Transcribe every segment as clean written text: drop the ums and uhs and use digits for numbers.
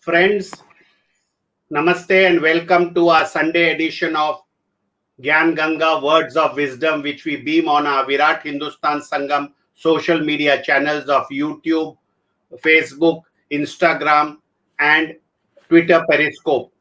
Friends, namaste and welcome to our Sunday edition of Gyan Ganga Words of Wisdom, which we beam on our Virat Hindustan Sangam social media channels of YouTube, Facebook, Instagram, and Twitter Periscope.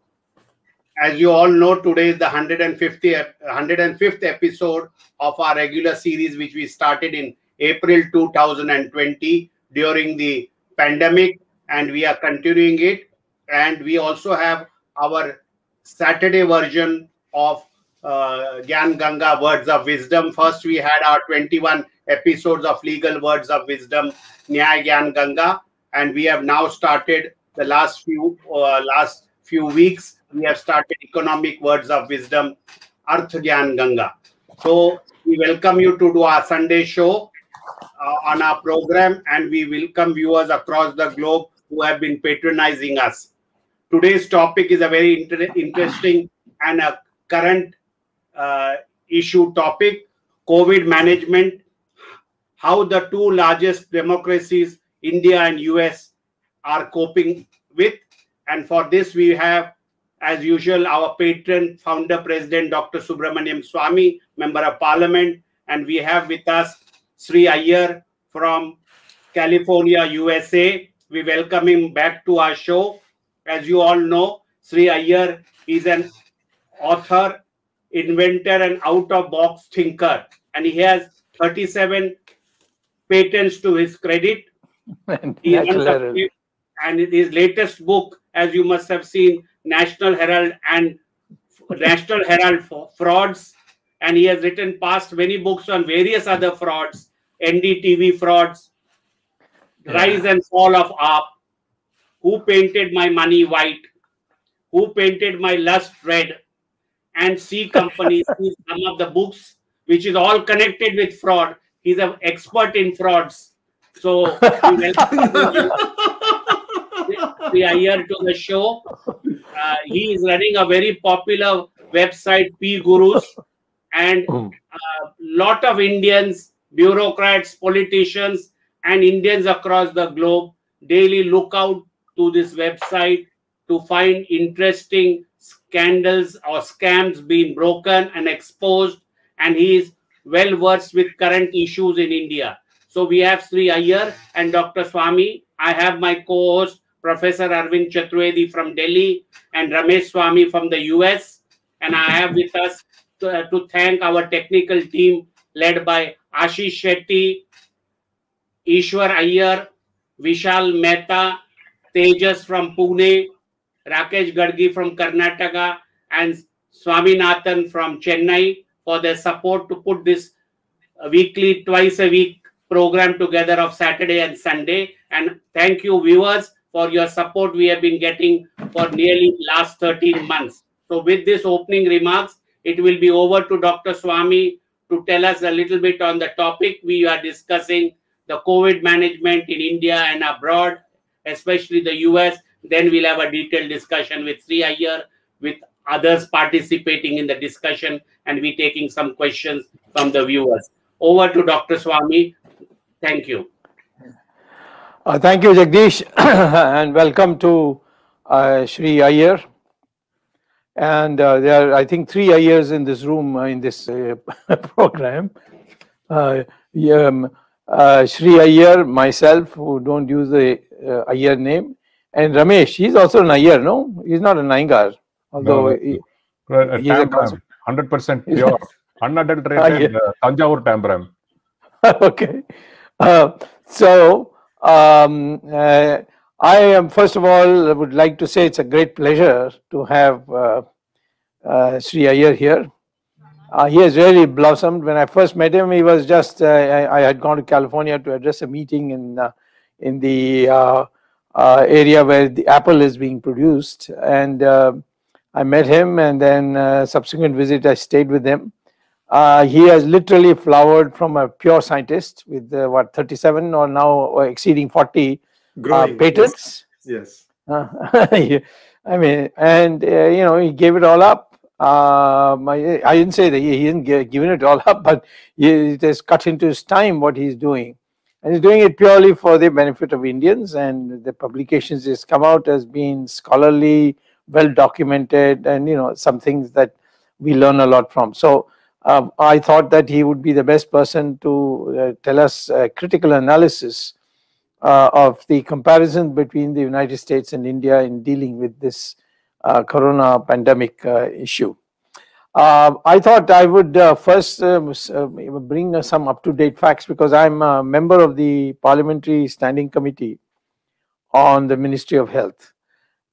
As you all know, today is the 105th episode of our regular series, which we started in April 2020 during the pandemic, and we are continuing it. And we also have our Saturday version of Gyan Ganga Words of Wisdom. First, we had our 21 episodes of Legal Words of Wisdom, Nyay Gyan Ganga, and we have now started the last few weeks. We have started Economic Words of Wisdom, Arth Gyan Ganga. So we welcome you to do our Sunday show on our program, and we welcome viewers across the globe who have been patronizing us. Today's topic is a very interesting and a current issue topic: COVID management, how the two largest democracies, India and US, are coping with. And for this, we have, as usual, our patron, founder, president, Dr. Subramanian Swamy, member of parliament. And we have with us Sree Iyer from California, USA. We welcome him back to our show. As you all know, Sree Iyer is an author, inventor, and out-of-box thinker. And he has 37 patents to his credit. And his latest book, as you must have seen, National Herald Frauds. And he has written past many books on various other frauds, NDTV frauds, Rise and Fall of AAP, Who Painted My Money White, Who Painted My Lust Red, and C Company. Some of the books, which is all connected with fraud. He's an expert in frauds. So we welcome Sree Iyer to the show. He is running a very popular website, PGurus, and a lot of Indians, bureaucrats, politicians, and Indians across the globe daily look out to this website to find interesting scandals or scams being broken and exposed, and he is well versed with current issues in India. So we have Sree Iyer and Dr. Swamy. I have my co-host, Professor Arvind Chaturvedi from Delhi, and Ramesh Swamy from the US. And I have with us to thank our technical team led by Ashish Shetty, Ishwar Iyer, Vishal Mehta, Tejas from Pune, Rakesh Gadgi from Karnataka, and Swaminathan from Chennai for their support to put this weekly, twice a week program together of Saturday and Sunday. And thank you, viewers, for your support we have been getting for nearly last 13 months. So with this opening remarks, it will be over to Dr. Swamy to tell us a little bit on the topic. We are discussing the COVID management in India and abroad, especially the US. Then we'll have a detailed discussion with Sree Iyer, with others participating in the discussion, and we taking some questions from the viewers. Over to Dr. Swamy. Thank you. Thank you, Jagdish, and welcome to Sree Iyer. And there are, I think, 3 Iyers in this room, in this program. Sree Iyer, myself, who don't use the Iyer name, and Ramesh. He's also an Iyer, no? He's not an Iyengar, although no, he's a 100% pure, unadulterated Tanjavur Tambram. Okay. I am, first of all, would like to say it's a great pleasure to have Sree Iyer here. He has really blossomed. When I first met him, he was just, I had gone to California to address a meeting in the area where the apple is being produced. And I met him, and then subsequent visit, I stayed with him. He has literally flowered from a pure scientist with 37 or now exceeding 40 patents. Yes. I mean, and he gave it all up. I didn't say that he didn't given it all up, but it has cut into his time what he's doing. And he's doing it purely for the benefit of Indians, and the publications has come out as being scholarly, well documented, and some things that we learn a lot from. So I thought that he would be the best person to tell us critical analysis of the comparison between the United States and India in dealing with this corona pandemic issue. I thought I would first bring some up-to-date facts, because I'm a member of the Parliamentary Standing Committee on the Ministry of Health.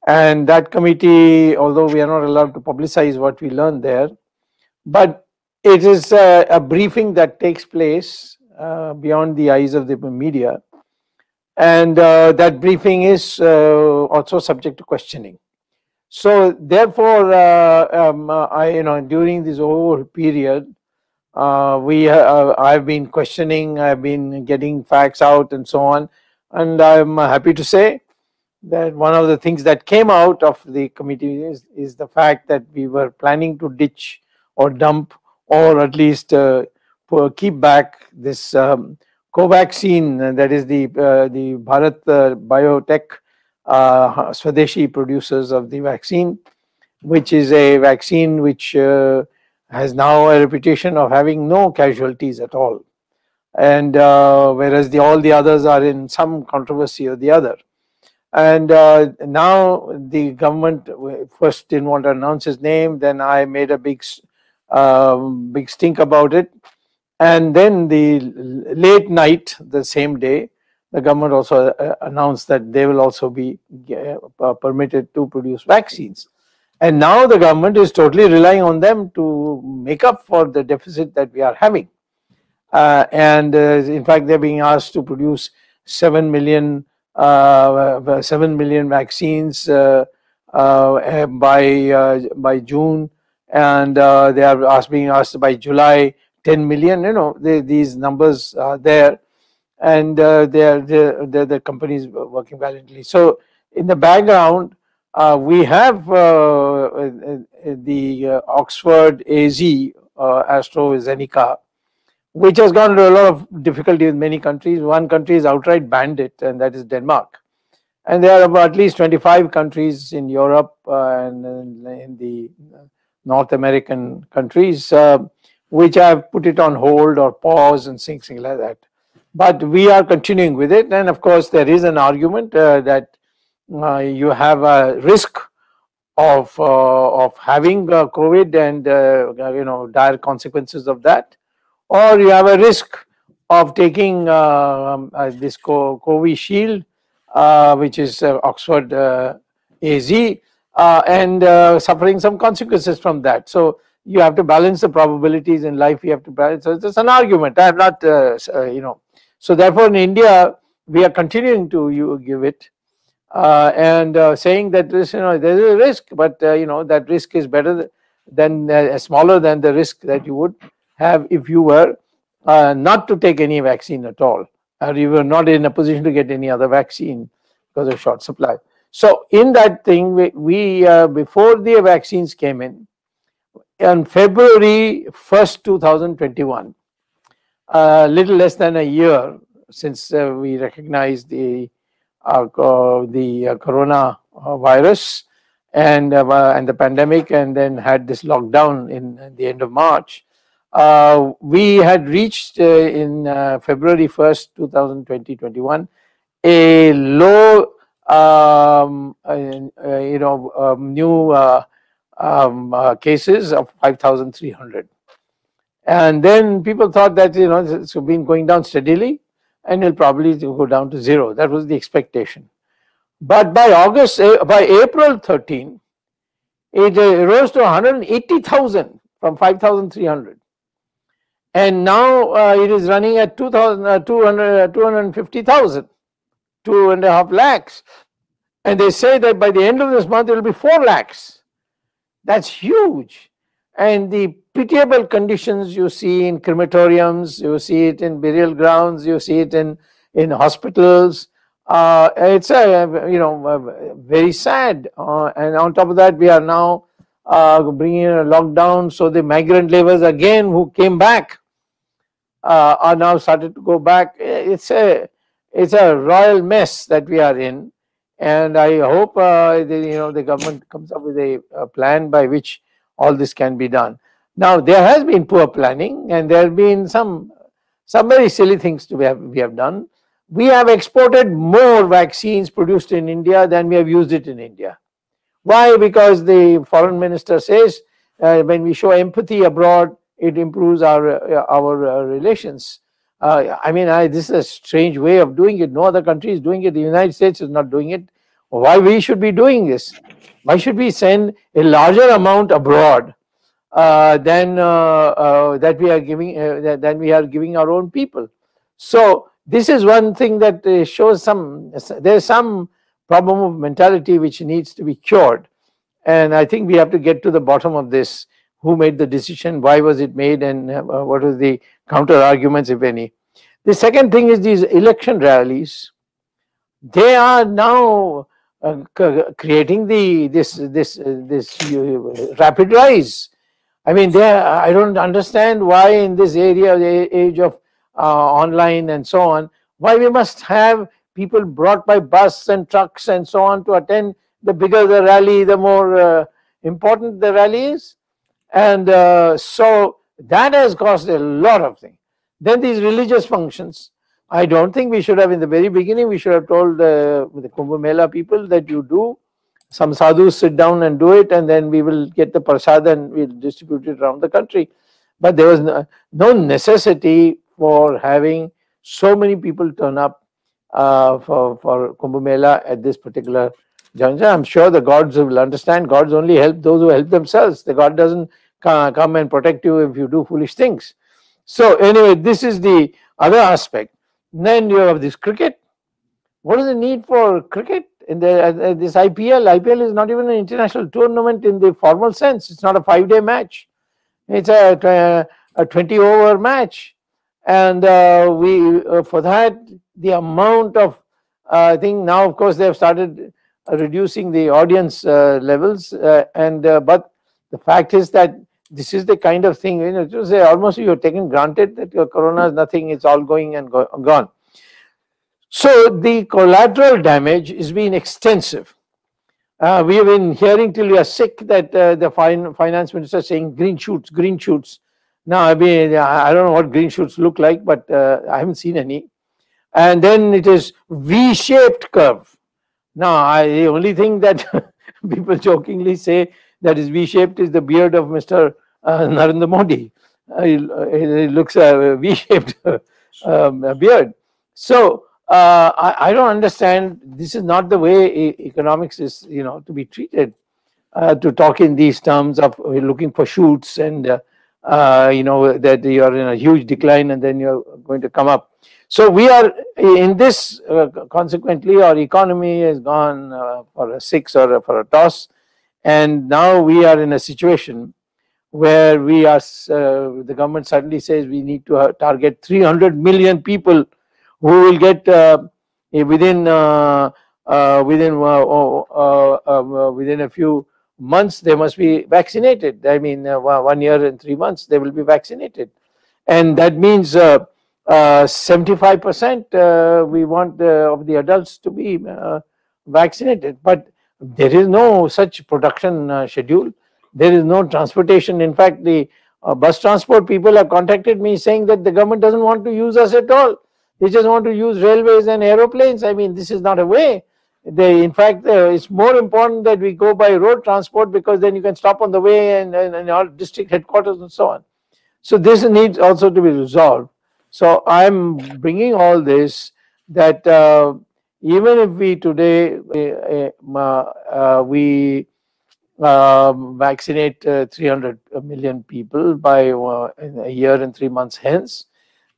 And that committee, although we are not allowed to publicize what we learned there, but it is a briefing that takes place beyond the eyes of the media. And that briefing is also subject to questioning. So therefore, during this whole period, I've been questioning, I've been getting facts out and so on. And I'm happy to say that one of the things that came out of the committee is the fact that we were planning to ditch or dump, or at least keep back this Covaxin, that is the Bharat Biotech Swadeshi producers of the vaccine, which is a vaccine which has now a reputation of having no casualties at all, and whereas all the others are in some controversy or the other. And now the government first didn't want to announce his name, then I made a big stink about it, and then the late night the same day, the government also announced that they will also be permitted to produce vaccines. And now the government is totally relying on them to make up for the deficit that we are having. In fact, they're being asked to produce 7 million vaccines by June, and they are being asked by July 10 million. These numbers are there, and the companies working valiantly. So in the background, we have the Oxford AZ, AstraZeneca, which has gone into a lot of difficulty with many countries. One country has outright banned it, and that is Denmark. And there are about at least 25 countries in Europe and in the North American countries which have put it on hold or pause and things like that. But we are continuing with it, and of course there is an argument that you have a risk of having COVID and dire consequences of that, or you have a risk of taking this Covishield, which is Oxford AZ, and suffering some consequences from that. So you have to balance the probabilities in life. You have to balance. So it's an argument. I have not, So therefore, in India, we are continuing to give it and saying that this, there is a risk, but that risk is better than smaller than the risk that you would have if you were not to take any vaccine at all, or you were not in a position to get any other vaccine because of short supply. So in that thing, we before the vaccines came in, on February 1st, 2021, little less than a year since we recognized the corona virus and the pandemic, and then had this lockdown in the end of March. We had reached in February 1st, 2021, a low new cases of 5,300. And then people thought that it's been going down steadily and it'll probably go down to zero. That was the expectation. But by April 13, it rose to 180,000 from 5,300. And now it is running at 250,000, 2.5 lakhs. And they say that by the end of this month, it will be 4 lakhs. That's huge. And the pitiable conditions you see in crematoriums, you see it in burial grounds, you see it in hospitals. It's very sad. And on top of that, we are now bringing in a lockdown. So the migrant laborers again who came back are now started to go back. It's a royal mess that we are in, and I hope the government comes up with a plan by which all this can be done. Now there has been poor planning, and there have been some very silly things we have done. We have exported more vaccines produced in India than we have used it in India. Why? Because the foreign minister says when we show empathy abroad, it improves our relations. I mean, this is a strange way of doing it. No other country is doing it. The United States is not doing it. Why we should be doing this? Why should we send a larger amount abroad than that we are giving than we are giving our own people? So this is one thing that shows there's some problem of mentality which needs to be cured, and I think we have to get to the bottom of this. Who made the decision? Why was it made? And what was the counter arguments, if any? The second thing is these election rallies. They are now creating this rapid rise. I mean, I don't understand why in this area, the age of online and so on, why we must have people brought by bus and trucks and so on to attend. The bigger the rally, the more important the rally is. And so that has caused a lot of things. Then these religious functions. I don't think we should have, in the very beginning, we should have told the Kumbh Mela people that you do. Some sadhus sit down and do it, and then we will get the prasad and we'll distribute it around the country. But there was no necessity for having so many people turn up for Kumbh Mela at this particular juncture. I'm sure the gods will understand. Gods only help those who help themselves. The God doesn't come and protect you if you do foolish things. So anyway, this is the other aspect. Then you have this cricket. What is the need for cricket in this IPL? IPL is not even an international tournament in the formal sense. It's not a 5-day match. It's a 20-over match, and for that the amount of I think now, of course, they have started reducing the audience levels, but the fact is that this is the kind of thing, to say almost you're taking granted that your corona is nothing, it's all going and gone. So the collateral damage has been extensive. We have been hearing till we are sick that the finance minister is saying green shoots, green shoots. Now, I mean, I don't know what green shoots look like, but I haven't seen any. And then it is V-shaped curve. Now, the only thing that people jokingly say that is V-shaped is the beard of Mr. Narendra Modi. It looks a V-shaped beard. So I don't understand. This is not the way economics is, to be treated. To talk in these terms of looking for shoots and that you are in a huge decline and then you're going to come up. So we are in this. Consequently, our economy has gone for a 6 or for a toss, and now we are in a situation where we are. The government suddenly says we need to target 300 million people who will get within a few months they must be vaccinated. I mean, 1 year and 3 months they will be vaccinated, and that means 75% we want of the adults to be vaccinated. But there is no such production schedule. There is no transportation. In fact, the bus transport people have contacted me saying that the government doesn't want to use us at all. They just want to use railways and aeroplanes. I mean, this is not a way. In fact, it's more important that we go by road transport, because then you can stop on the way and our district headquarters and so on. So this needs also to be resolved. So I'm bringing all this that even if we today we vaccinate 300 million people by in a year and 3 months hence,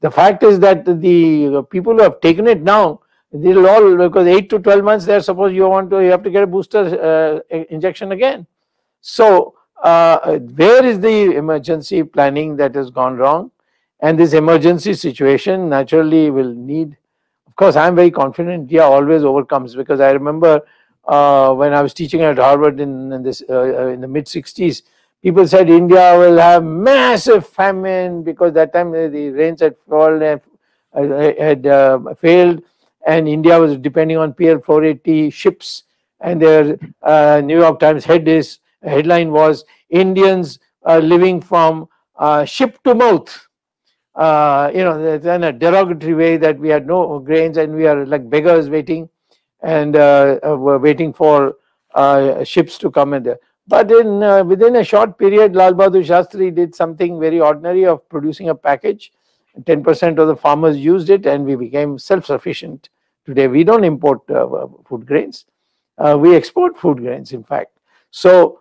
the fact is that the people who have taken it now, they'll all, because 8 to 12 months there, suppose you have to get a booster injection again. So where is the emergency planning that has gone wrong? And this emergency situation naturally will need, of course, I'm very confident India always overcomes, because I remember when I was teaching at Harvard in the mid 60s, People said India will have massive famine because that time the rains had fallen, had failed, and India was depending on PL 480 ships. And their New York Times headline was Indians living from ship to mouth. In a derogatory way, that we had no grains and we are like beggars waiting, and were waiting for ships to come in there. But within a short period, Lal Bahadur Shastri did something very ordinary of producing a package. 10% of the farmers used it, and we became self-sufficient. Today, we don't import food grains. We export food grains, in fact. So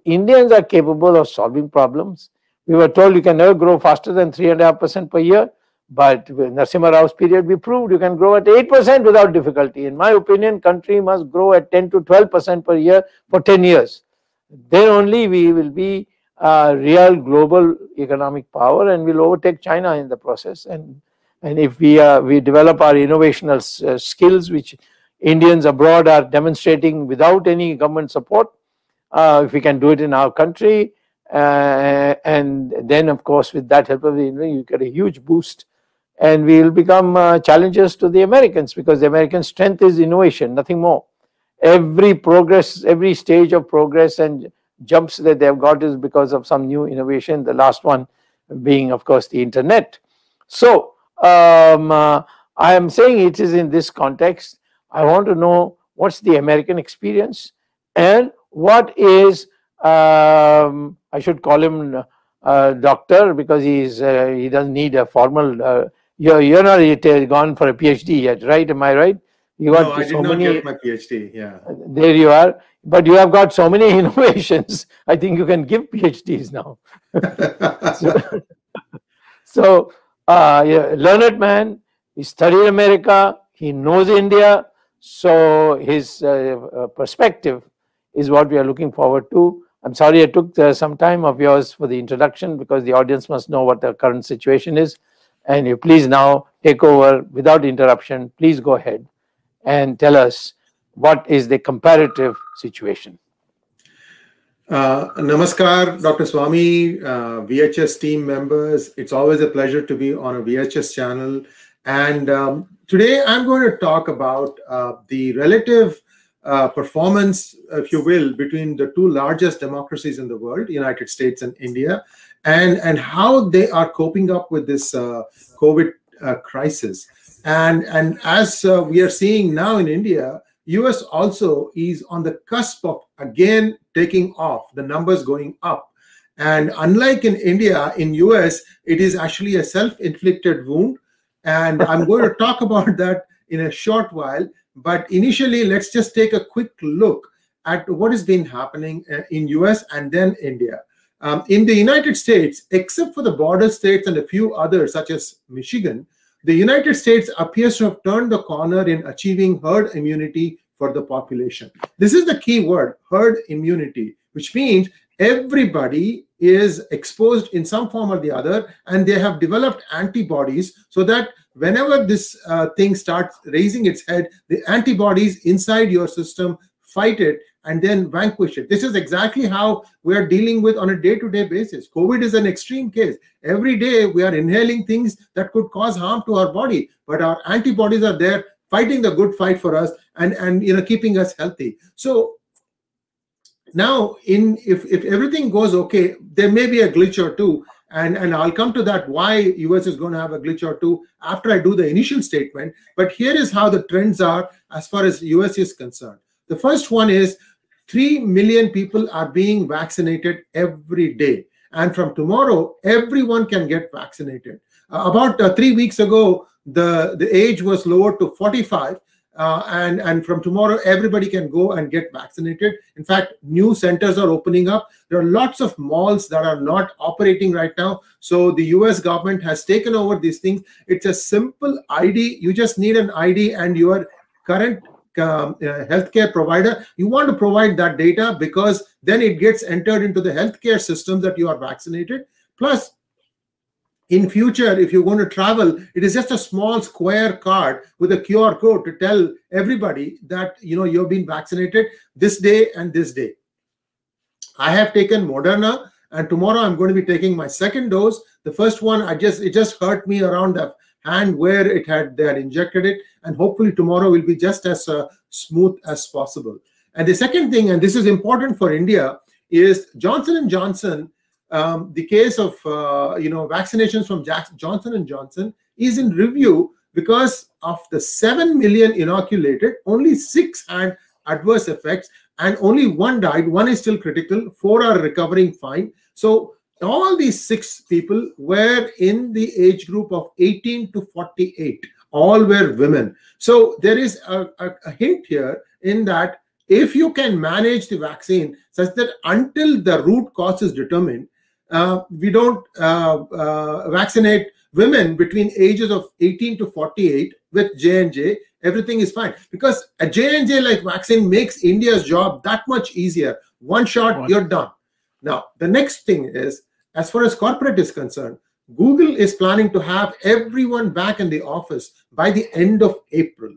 Indians are capable of solving problems. We were told you can never grow faster than 3.5% per year. But with Narasimha Rao's period, we proved you can grow at 8% without difficulty. In my opinion, country must grow at 10 to 12% per year for 10 years. Then only we will be a real global economic power, and will overtake China in the process. And if we develop our innovational skills, which Indians abroad are demonstrating without any government support, if we can do it in our country, and then of course with that help of the Indian, you get a huge boost, and we will become challengers to the Americans, because the American strength is innovation, nothing more. Every progress, every stage of progress and jumps that they have got is because of some new innovation, the last one being of course the internet. So I am saying it is in this context. I want to know what's the American experience, and what is, I should call him doctor, because he doesn't need a formal, you're not gone for a PhD yet, right? Am I right? You got no, I did not get my PhD, yeah. There you are. But you have got so many innovations, I think you can give PhDs now. So learned man, he studied America, he knows India, so his perspective is what we are looking forward to. I'm sorry I took some time of yours for the introduction, because the audience must know what the current situation is. And you please now take over without interruption. Please go ahead and tell us what is the comparative situation. Namaskar, Dr. Swamy, VHS team members. It's always a pleasure to be on a VHS channel. And today I'm going to talk about the relative performance, if you will, between the two largest democracies in the world, United States and India, and how they are coping up with this COVID crisis. And as we are seeing now in India, US also is on the cusp of again taking off, the numbers going up. And unlike in India, in US, it is actually a self-inflicted wound. And I'm going to talk about that in a short while. But initially, let's just take a quick look at what has been happening in US and then India. In the United States, except for the border states and a few others, such as Michigan, the United States appears to have turned the corner in achieving herd immunity for the population. This is the key word, herd immunity, which means everybody is exposed in some form or the other, and they have developed antibodies, so that whenever this thing starts raising its head, the antibodies inside your system fight it and then vanquish it. This is exactly how we are dealing with on a day-to-day basis. COVID is an extreme case. Every day we are inhaling things that could cause harm to our body, but our antibodies are there fighting the good fight for us and keeping us healthy. So now, if everything goes okay, there may be a glitch or two, and I'll come to that, why US is going to have a glitch or two after I do the initial statement. But here is how the trends are as far as US is concerned. The first one is 3 million people are being vaccinated every day. And from tomorrow, everyone can get vaccinated. About 3 weeks ago, the age was lowered to 45. And from tomorrow, everybody can go and get vaccinated. In fact, new centers are opening up. There are lots of malls that are not operating right now. So the US government has taken over these things. It's a simple ID. You just need an ID and your current healthcare provider. You want to provide that data, because then it gets entered into the healthcare system that you are vaccinated. Plus, in future, if you're going to travel, it is just a small square card with a QR code to tell everybody that you've been vaccinated this day and this day. I have taken Moderna, and tomorrow I'm going to be taking my second dose. The first one, it just hurt me around the hand where they had injected it, and hopefully tomorrow will be just as smooth as possible. And the second thing, and this is important for India, is Johnson & Johnson. The case of vaccinations from Johnson & Johnson is in review because of the 7 million inoculated, only 6 had adverse effects and only 1 died. 1 is still critical, 4 are recovering fine. So all these 6 people were in the age group of 18 to 48. All were women. So there is a hint here in that if you can manage the vaccine such that until the root cause is determined, we don't vaccinate women between ages of 18 to 48 with J&J, everything is fine. Because a J&J like vaccine makes India's job that much easier. 1 shot, you're done. Now, the next thing is, as far as corporate is concerned, Google is planning to have everyone back in the office by the end of April,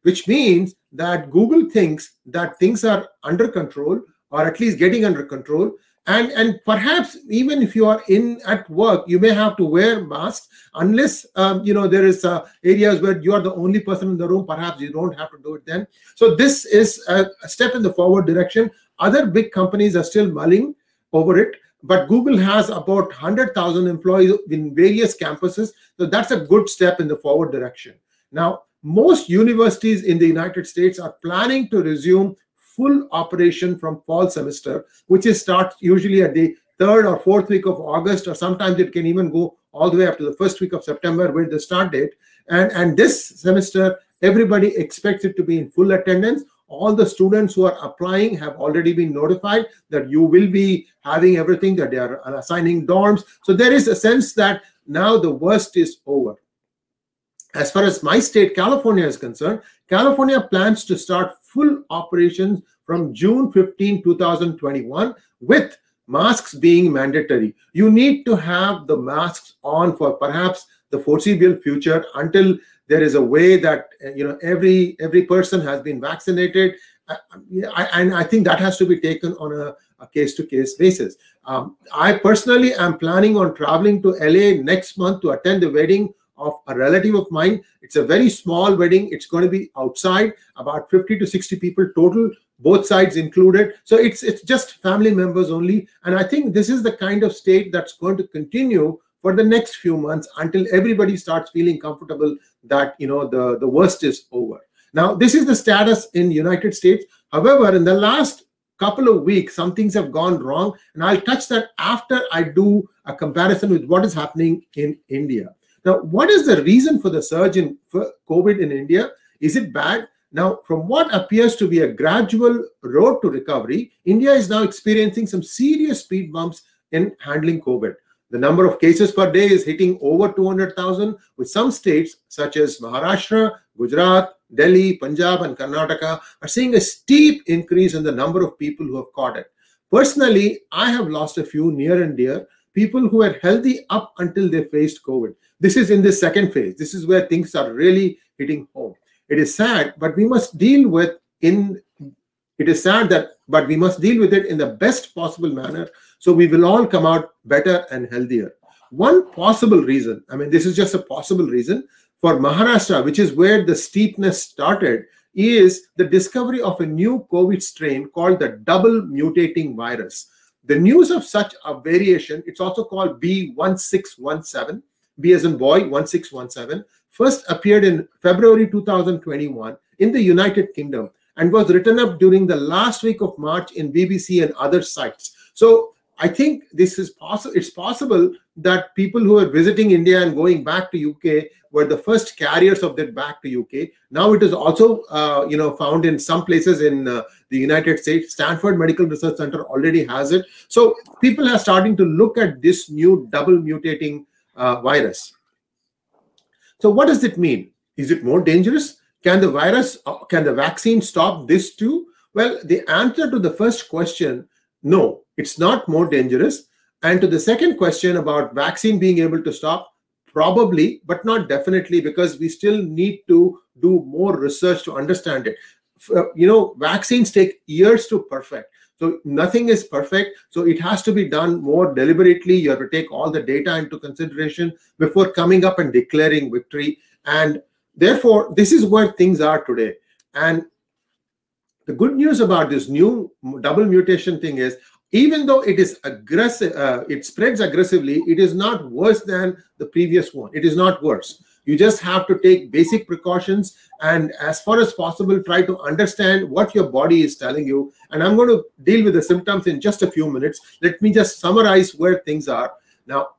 which means that Google thinks that things are under control, or at least getting under control. And perhaps even if you are at work, you may have to wear masks unless there is areas where you are the only person in the room. Perhaps you don't have to do it then. So this is a step in the forward direction. Other big companies are still mulling over it, but Google has about 100,000 employees in various campuses. So that's a good step in the forward direction. Now, most universities in the United States are planning to resume full operation from fall semester, which starts usually at the 3rd or 4th week of August, or sometimes it can even go all the way up to the 1st week of September with the start date. And this semester, everybody expects it to be in full attendance. All the students who are applying have already been notified that you will be having everything, that they are assigning dorms. So there is a sense that now the worst is over. As far as my state, California, is concerned, California plans to start full operations from June 15, 2021, with masks being mandatory. You need to have the masks on for perhaps the foreseeable future until there is a way that every person has been vaccinated. And I think that has to be taken on a case-to-case basis. I personally am planning on traveling to LA next month to attend the wedding of a relative of mine. It's a very small wedding. It's going to be outside, about 50 to 60 people total, both sides included. So it's just family members only. And I think this is the kind of state that's going to continue for the next few months until everybody starts feeling comfortable that the worst is over. Now, this is the status in United States. However, in the last couple of weeks, some things have gone wrong, and I'll touch that after I do a comparison with what is happening in India. Now, what is the reason for the surge in COVID in India? Is it bad? Now, from what appears to be a gradual road to recovery, India is now experiencing some serious speed bumps in handling COVID. The number of cases per day is hitting over 200,000, with some states such as Maharashtra, Gujarat, Delhi, Punjab, and Karnataka are seeing a steep increase in the number of people who have caught it. Personally, I have lost a few near and dear, people who were healthy up until they faced COVID. This is in the second phase. This is where things are really hitting home. It is sad, but we must deal with it in the best possible manner, so we will all come out better and healthier. One possible reason, this is just a possible reason, for Maharashtra, which is where the steepness started, is the discovery of a new COVID strain called the double mutating virus. The news of such a variation, it's also called B1617, B as in boy, 1617, first appeared in February 2021 in the United Kingdom and was written up during the last week of March in BBC and other sites. So I think this is possible. It's possible that people who are visiting India and going back to UK were the first carriers of that back to UK. Now it is also found in some places in the United States. Stanford Medical Research Center already has it. So people are starting to look at this new double mutating virus. So what does it mean? Is it more dangerous? Can the vaccine stop this too? Well, the answer to the first question, no, it's not more dangerous. And to the second question about vaccine being able to stop, probably, but not definitely, because we still need to do more research to understand it. Vaccines take years to perfect. So nothing is perfect. So it has to be done more deliberately. You have to take all the data into consideration before coming up and declaring victory. And therefore, this is where things are today. And the good news about this new double mutation thing is, even though it is aggressive, it spreads aggressively, it is not worse than the previous one. It is not worse. You just have to take basic precautions and, as far as possible, try to understand what your body is telling you. And I'm going to deal with the symptoms in just a few minutes. Let me just summarize where things are. Now,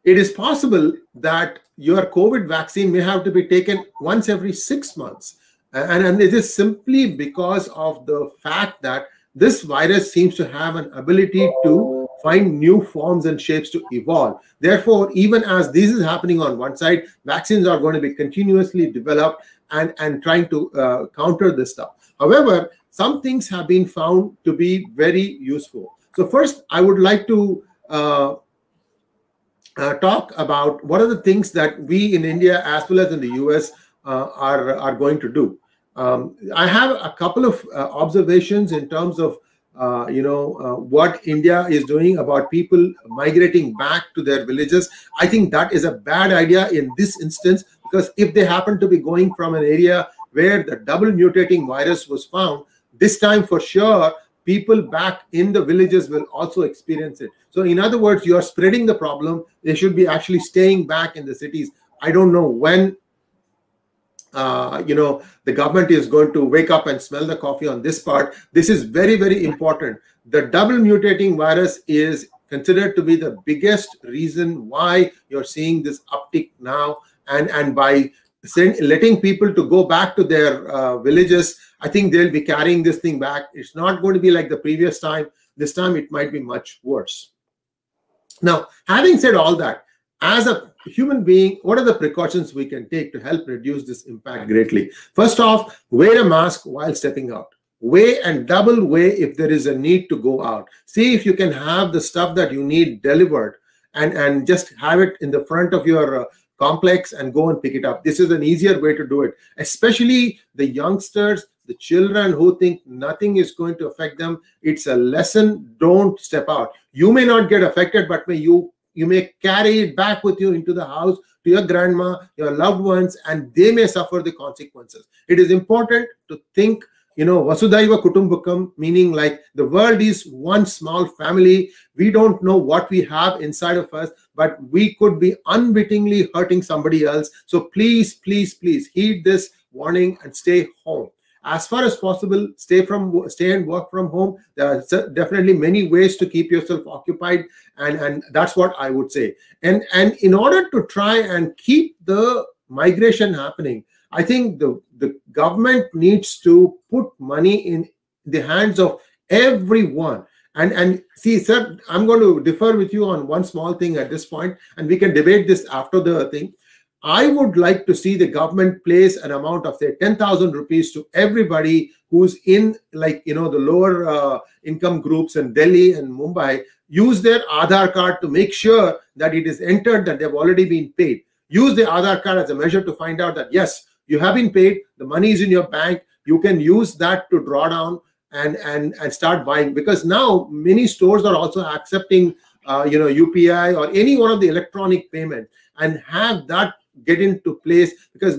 it is possible that your COVID vaccine may have to be taken once every 6 months. And it is simply because of the fact that this virus seems to have an ability to find new forms and shapes to evolve. Therefore, even as this is happening on one side, vaccines are going to be continuously developed and trying to counter this stuff. However, some things have been found to be very useful. So first, I would like to talk about what are the things that we in India as well as in the US are going to do. I have a couple of observations in terms of what India is doing about people migrating back to their villages. I think that is a bad idea in this instance, because if they happen to be going from an area where the double mutating virus was found, this time for sure people back in the villages will also experience it. So in other words, you are spreading the problem. They should be actually staying back in the cities. I don't know when the government is going to wake up and smell the coffee on this part. This is very, very important. The double mutating virus is considered to be the biggest reason why you're seeing this uptick now. And by letting people to go back to their villages, I think they'll be carrying this thing back. It's not going to be like the previous time. This time it might be much worse. Now, having said all that, as a human being, what are the precautions we can take to help reduce this impact greatly? First off, wear a mask while stepping out. Weigh and double weigh if there is a need to go out. See if you can have the stuff that you need delivered and just have it in the front of your complex and go and pick it up. This is an easier way to do it, especially the youngsters, the children who think nothing is going to affect them. It's a lesson. Don't step out. You may not get affected, but you may carry it back with you into the house to your grandma, your loved ones, and they may suffer the consequences. It is important to think, Vasudhaiva Kutumbakam, meaning like the world is one small family. We don't know what we have inside of us, but we could be unwittingly hurting somebody else. So please, please, please heed this warning and stay home. As far as possible, stay and work from home. There are definitely many ways to keep yourself occupied, and that's what I would say. And in order to try and keep the migration happening, I think the government needs to put money in the hands of everyone. And see, sir, I'm going to differ with you on one small thing at this point, and we can debate this after the thing. I would like to see the government place an amount of, say, 10,000 rupees to everybody who's in, the lower income groups in Delhi and Mumbai. Use their Aadhaar card to make sure that it is entered that they've already been paid. Use the Aadhaar card as a measure to find out that, yes, you have been paid, the money is in your bank. You can use that to draw down and start buying, because now many stores are also accepting UPI or any one of the electronic payment, and have that get into place, because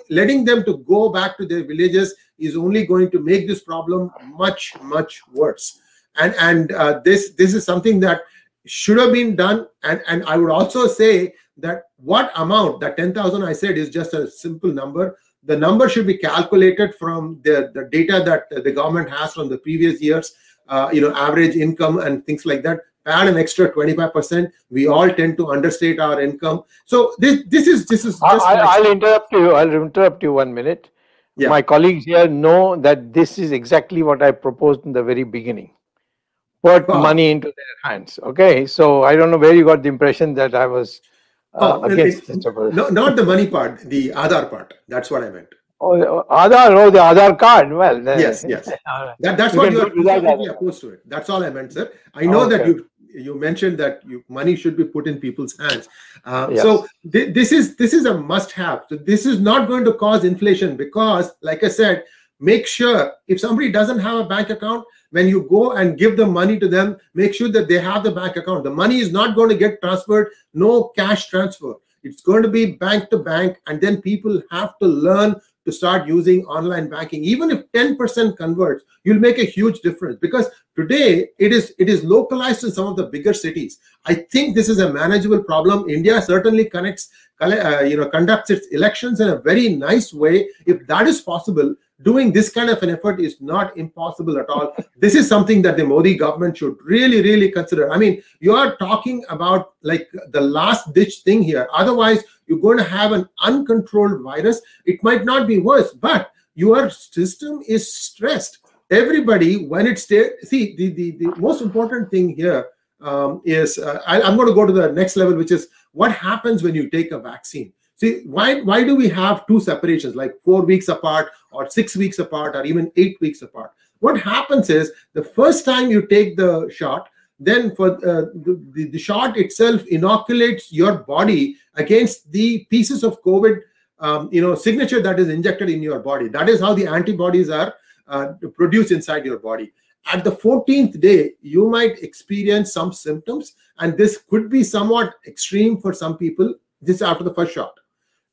letting them to go back to their villages is only going to make this problem much, much worse. And this is something that should have been done. And I would also say that what amount, that 10,000 I said is just a simple number. The number should be calculated from the data that the government has from the previous years, average income and things like that. Add an extra 25%. We all tend to understate our income. So this is just. I'll interrupt you. I'll interrupt you 1 minute. Yeah. My colleagues here know that this is exactly what I proposed in the very beginning. Put money into their hands. Okay, so I don't know where you got the impression that I was against this. No, not the money part, the Aadhaar part. That's what I meant. Oh, the Aadhaar card. Well, yes. That's what you are opposed to it. That's all I meant, sir. I know that you mentioned that money should be put in people's hands. Yes. So this is a must-have. So this is not going to cause inflation, because, like I said, make sure if somebody doesn't have a bank account, when you go and give the money to them, make sure that they have the bank account. The money is not going to get transferred, no cash transfer. It's going to be bank to bank, and then people have to learn to start using online banking. Even if 10% converts, you'll make a huge difference, because today it is localized in some of the bigger cities. I think this is a manageable problem. India certainly conducts its elections in a very nice way. If that is possible, doing this kind of an effort is not impossible at all. This is something that the Modi government should really, really consider. I mean, you are talking about like the last ditch thing here. Otherwise, you're going to have an uncontrolled virus. It might not be worse, but your system is stressed. Everybody, when it's see, the most important thing here is I'm going to go to the next level, which is what happens when you take a vaccine. See, why do we have two separations, like 4 weeks apart or 6 weeks apart or even 8 weeks apart? What happens is the first time you take the shot, then for the shot itself inoculates your body against the pieces of COVID signature that is injected in your body. That is how the antibodies are produced inside your body. At the 14th day, you might experience some symptoms, and this could be somewhat extreme for some people. This is after the first shot.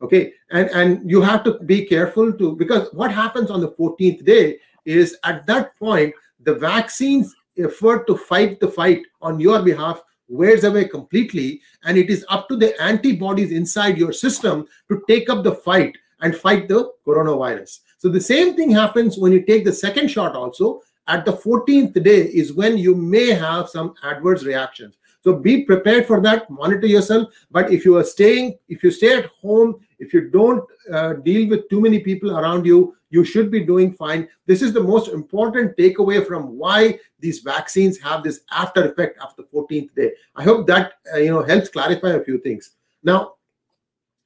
Okay, and you have to be careful too, because what happens on the 14th day is at that point, the vaccine's effort to fight the fight on your behalf wears away completely, and it is up to the antibodies inside your system to take up the fight and fight the coronavirus. So the same thing happens when you take the second shot also. At the 14th day is when you may have some adverse reactions. So be prepared for that, monitor yourself. But if you stay at home, if you don't deal with too many people around you, you should be doing fine. This is the most important takeaway from why these vaccines have this after effect after the 14th day. I hope that helps clarify a few things. Now,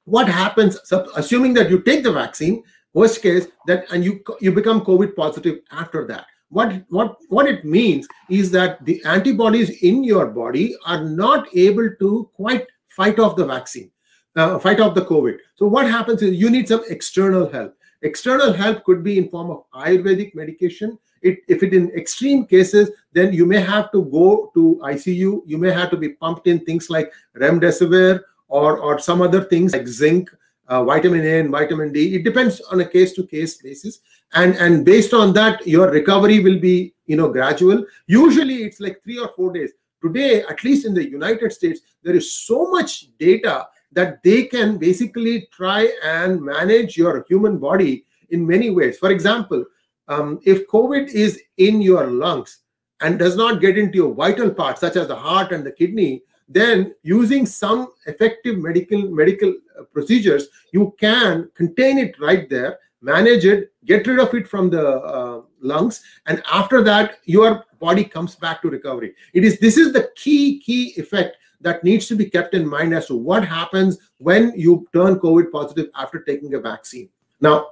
what happens, assuming that you take the vaccine, worst case, and you become COVID positive after that? What it means is that the antibodies in your body are not able to quite fight off the vaccine, fight off the COVID. So what happens is you need some external help. External help could be in form of Ayurvedic medication. If it in extreme cases, then you may have to go to ICU. You may have to be pumped in things like remdesivir or some other things like zinc, vitamin A and vitamin D. It depends on a case-to-case basis. And based on that, your recovery will be gradual. Usually it's like 3 or 4 days. Today, at least in the United States, there is so much data that they can basically try and manage your human body in many ways. For example, if COVID is in your lungs and does not get into your vital parts, such as the heart and the kidney, then using some effective medical procedures, you can contain it right there, manage it, get rid of it from the lungs, and after that, your body comes back to recovery. This is the key effect that needs to be kept in mind as to what happens when you turn COVID positive after taking a vaccine. Now,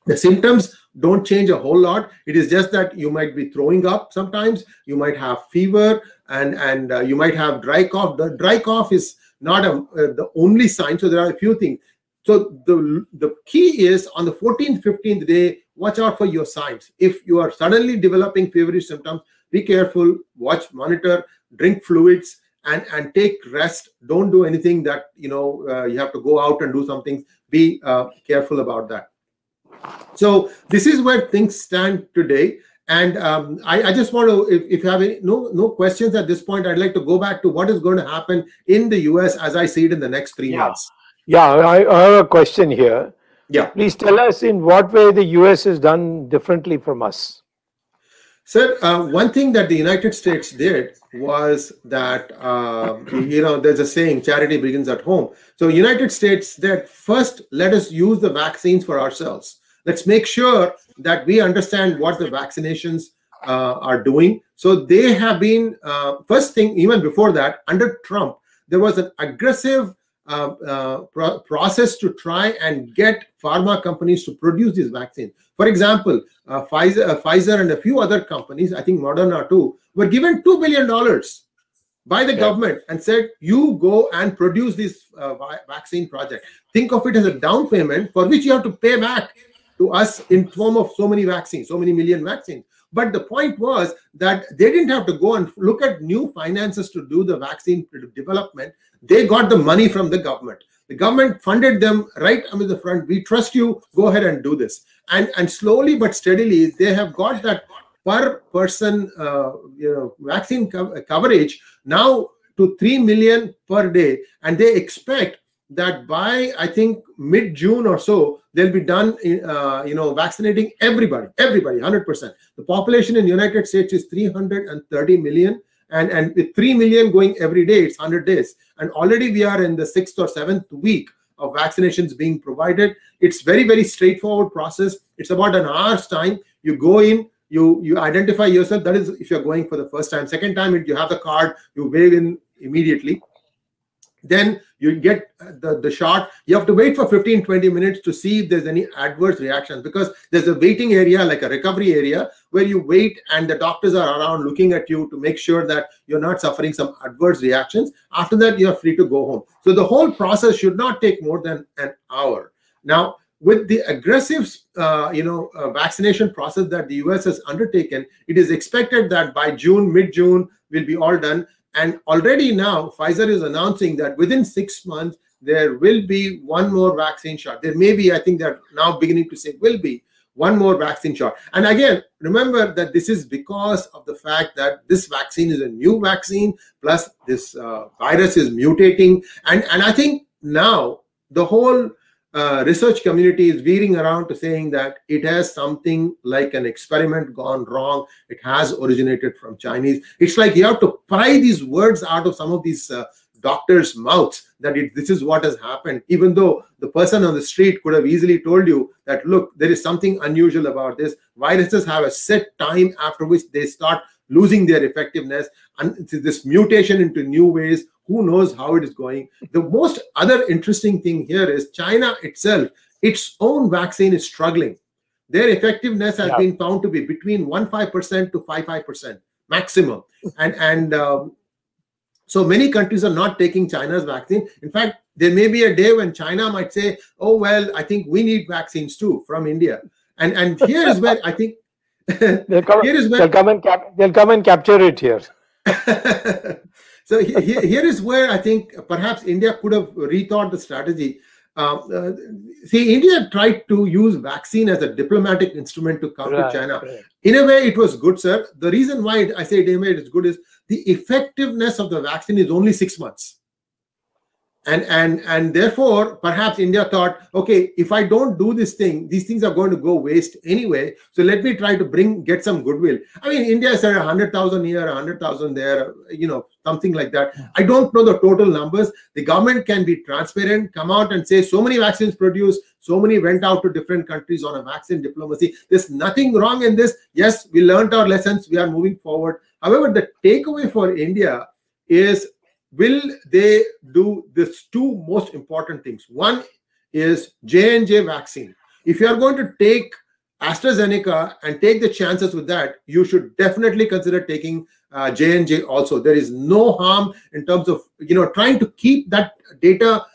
the symptoms don't change a whole lot. It is just that you might be throwing up sometimes, you might have fever, and you might have dry cough. The dry cough is not the only sign, so there are a few things. So the key is on the 14th, 15th day, watch out for your signs. If you are suddenly developing feverish symptoms, be careful, watch, monitor, drink fluids, and take rest. Don't do anything that you have to go out and do something. Be careful about that. So this is where things stand today. And I just want to, if you have any, no questions at this point, I'd like to go back to what is going to happen in the US as I see it in the next 3 months. Yeah, I have a question here. Yeah. Please tell us in what way the US is done differently from us. Sir, one thing that the United States did was that, there's a saying, charity begins at home. So United States said, first, let us use the vaccines for ourselves. Let's make sure that we understand what the vaccinations are doing. So they have been, first thing, even before that, under Trump, there was an aggressive process to try and get pharma companies to produce these vaccines. For example, Pfizer and a few other companies, I think Moderna too, were given $2 billion by the government and said, you go and produce this vaccine project. Think of it as a down payment for which you have to pay back to us in form of so many vaccines, so many million vaccines. But the point was that they didn't have to go and look at new finances to do the vaccine development. They got the money from the government. The government funded them right on the front. We trust you. Go ahead and do this. And slowly but steadily, they have got that per person vaccine coverage now to 3 million per day. And they expect that by, I think, mid-June or so, they'll be done vaccinating everybody, 100%. The population in the United States is 330 million. And with 3 million going every day, it's 100 days. And already we are in the 6th or 7th week of vaccinations being provided. It's very, very straightforward process. It's about an hour's time. You go in, you identify yourself. That is if you're going for the first time. Second time, you have the card, you wave in immediately. Then you get the shot. You have to wait for 15-20 minutes to see if there's any adverse reactions, because there's a waiting area, like a recovery area, where you wait and the doctors are around looking at you to make sure that you're not suffering some adverse reactions. After that, you're free to go home. So the whole process should not take more than an hour. Now, with the aggressive vaccination process that the US has undertaken, it is expected that by June, mid-June, will be all done. And already now, Pfizer is announcing that within 6 months, there will be one more vaccine shot. There may be, I think they're now beginning to say, will be one more vaccine shot. And again, remember that this is because of the fact that this vaccine is a new vaccine, plus this virus is mutating. And I think now the whole research community is veering around to saying that it has something like an experiment gone wrong. It has originated from Chinese. It's like you have to pry these words out of some of these doctors' mouths that this is what has happened, even though the person on the street could have easily told you that, look, there is something unusual about this. Viruses have a set time after which they start losing their effectiveness, and this mutation into new ways. Who knows how it is going? The most other interesting thing here is China itself, its own vaccine is struggling. Their effectiveness has been found to be between 15% to 55% maximum. And so many countries are not taking China's vaccine. In fact, there may be a day when China might say, oh, well, I think we need vaccines too from India. And here is where I think they'll come and capture it here. So here is where I think perhaps India could have rethought the strategy. See, India tried to use vaccine as a diplomatic instrument to counter China. Right. In a way, it was good, sir. The reason why I say in a way it is good is the effectiveness of the vaccine is only 6 months. And therefore, perhaps India thought, okay, if I don't do this thing, these things are going to go waste anyway. So let me try to get some goodwill. I mean, India said 100,000 here, 100,000 there, something like that. I don't know the total numbers. The government can be transparent, come out and say so many vaccines produced, so many went out to different countries on a vaccine diplomacy. There's nothing wrong in this. Yes, we learned our lessons. We are moving forward. However, the takeaway for India is, will they do these two most important things? One is J&J vaccine. If you are going to take AstraZeneca and take the chances with that, you should definitely consider taking J&J also. There is no harm in terms of trying to keep that data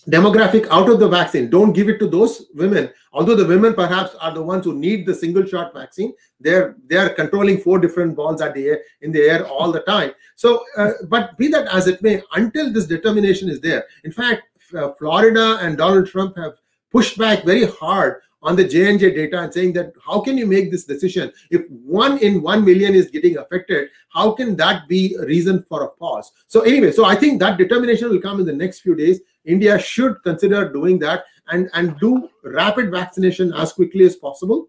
demographic out of the vaccine. Don't give it to those women. Although the women perhaps are the ones who need the single shot vaccine, they are controlling 4 different balls in the air all the time. So, but be that as it may, until this determination is there. In fact, Florida and Donald Trump have pushed back very hard on the J&J data and saying that how can you make this decision? If 1 in 1 million is getting affected, how can that be a reason for a pause? So anyway, so I think that determination will come in the next few days. India should consider doing that and do rapid vaccination as quickly as possible.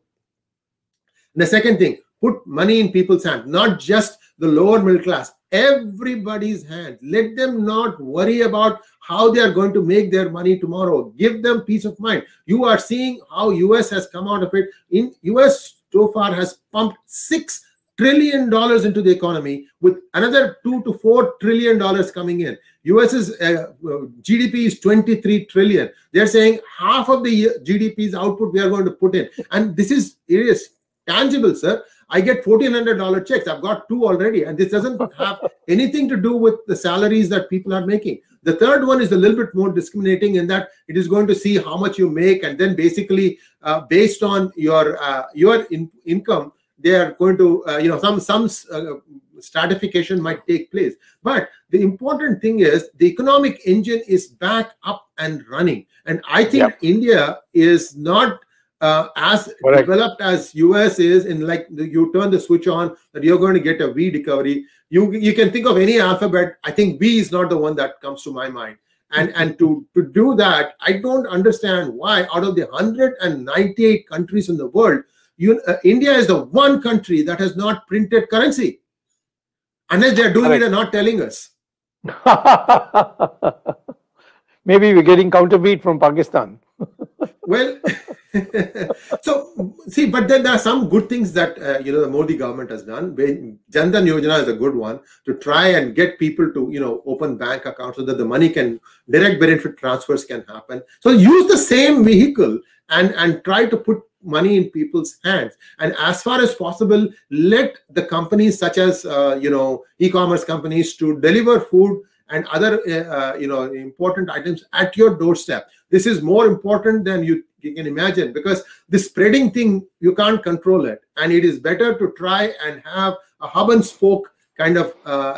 And the second thing, put money in people's hands, not just the lower middle class, everybody's hands. Let them not worry about how they are going to make their money tomorrow. Give them peace of mind. You are seeing how US has come out of it. In US so far has pumped $6 trillion into the economy, with another $2 to $4 trillion coming in. US's GDP is 23 trillion. They're saying half of the GDP's output we are going to put in. And this is tangible, sir. I get $1,400 checks. I've got 2 already, and this doesn't have anything to do with the salaries that people are making. The third one is a little bit more discriminating in that it is going to see how much you make, and then basically based on your income, they are going to some stratification might take place. But the important thing is the economic engine is back up and running, and I think India is not as developed as US is. In like you turn the switch on that you're going to get a V recovery. You can think of any alphabet. I think V is not the one that comes to my mind. And to do that, I don't understand why out of the 198 countries in the world, India is the one country that has not printed currency. Unless they're doing it and not telling us. Maybe we're getting counterfeit from Pakistan. Well, so see, but then there are some good things that the Modi government has done. Jan Dhan Yojana is a good one to try and get people to open bank accounts so that the money can direct benefit transfers can happen. So use the same vehicle and try to put money in people's hands, and as far as possible, let the companies such as e-commerce companies to deliver food and other important items at your doorstep. This is more important than you can imagine, because the spreading thing, you can't control it, and it is better to try and have a hub and spoke kind of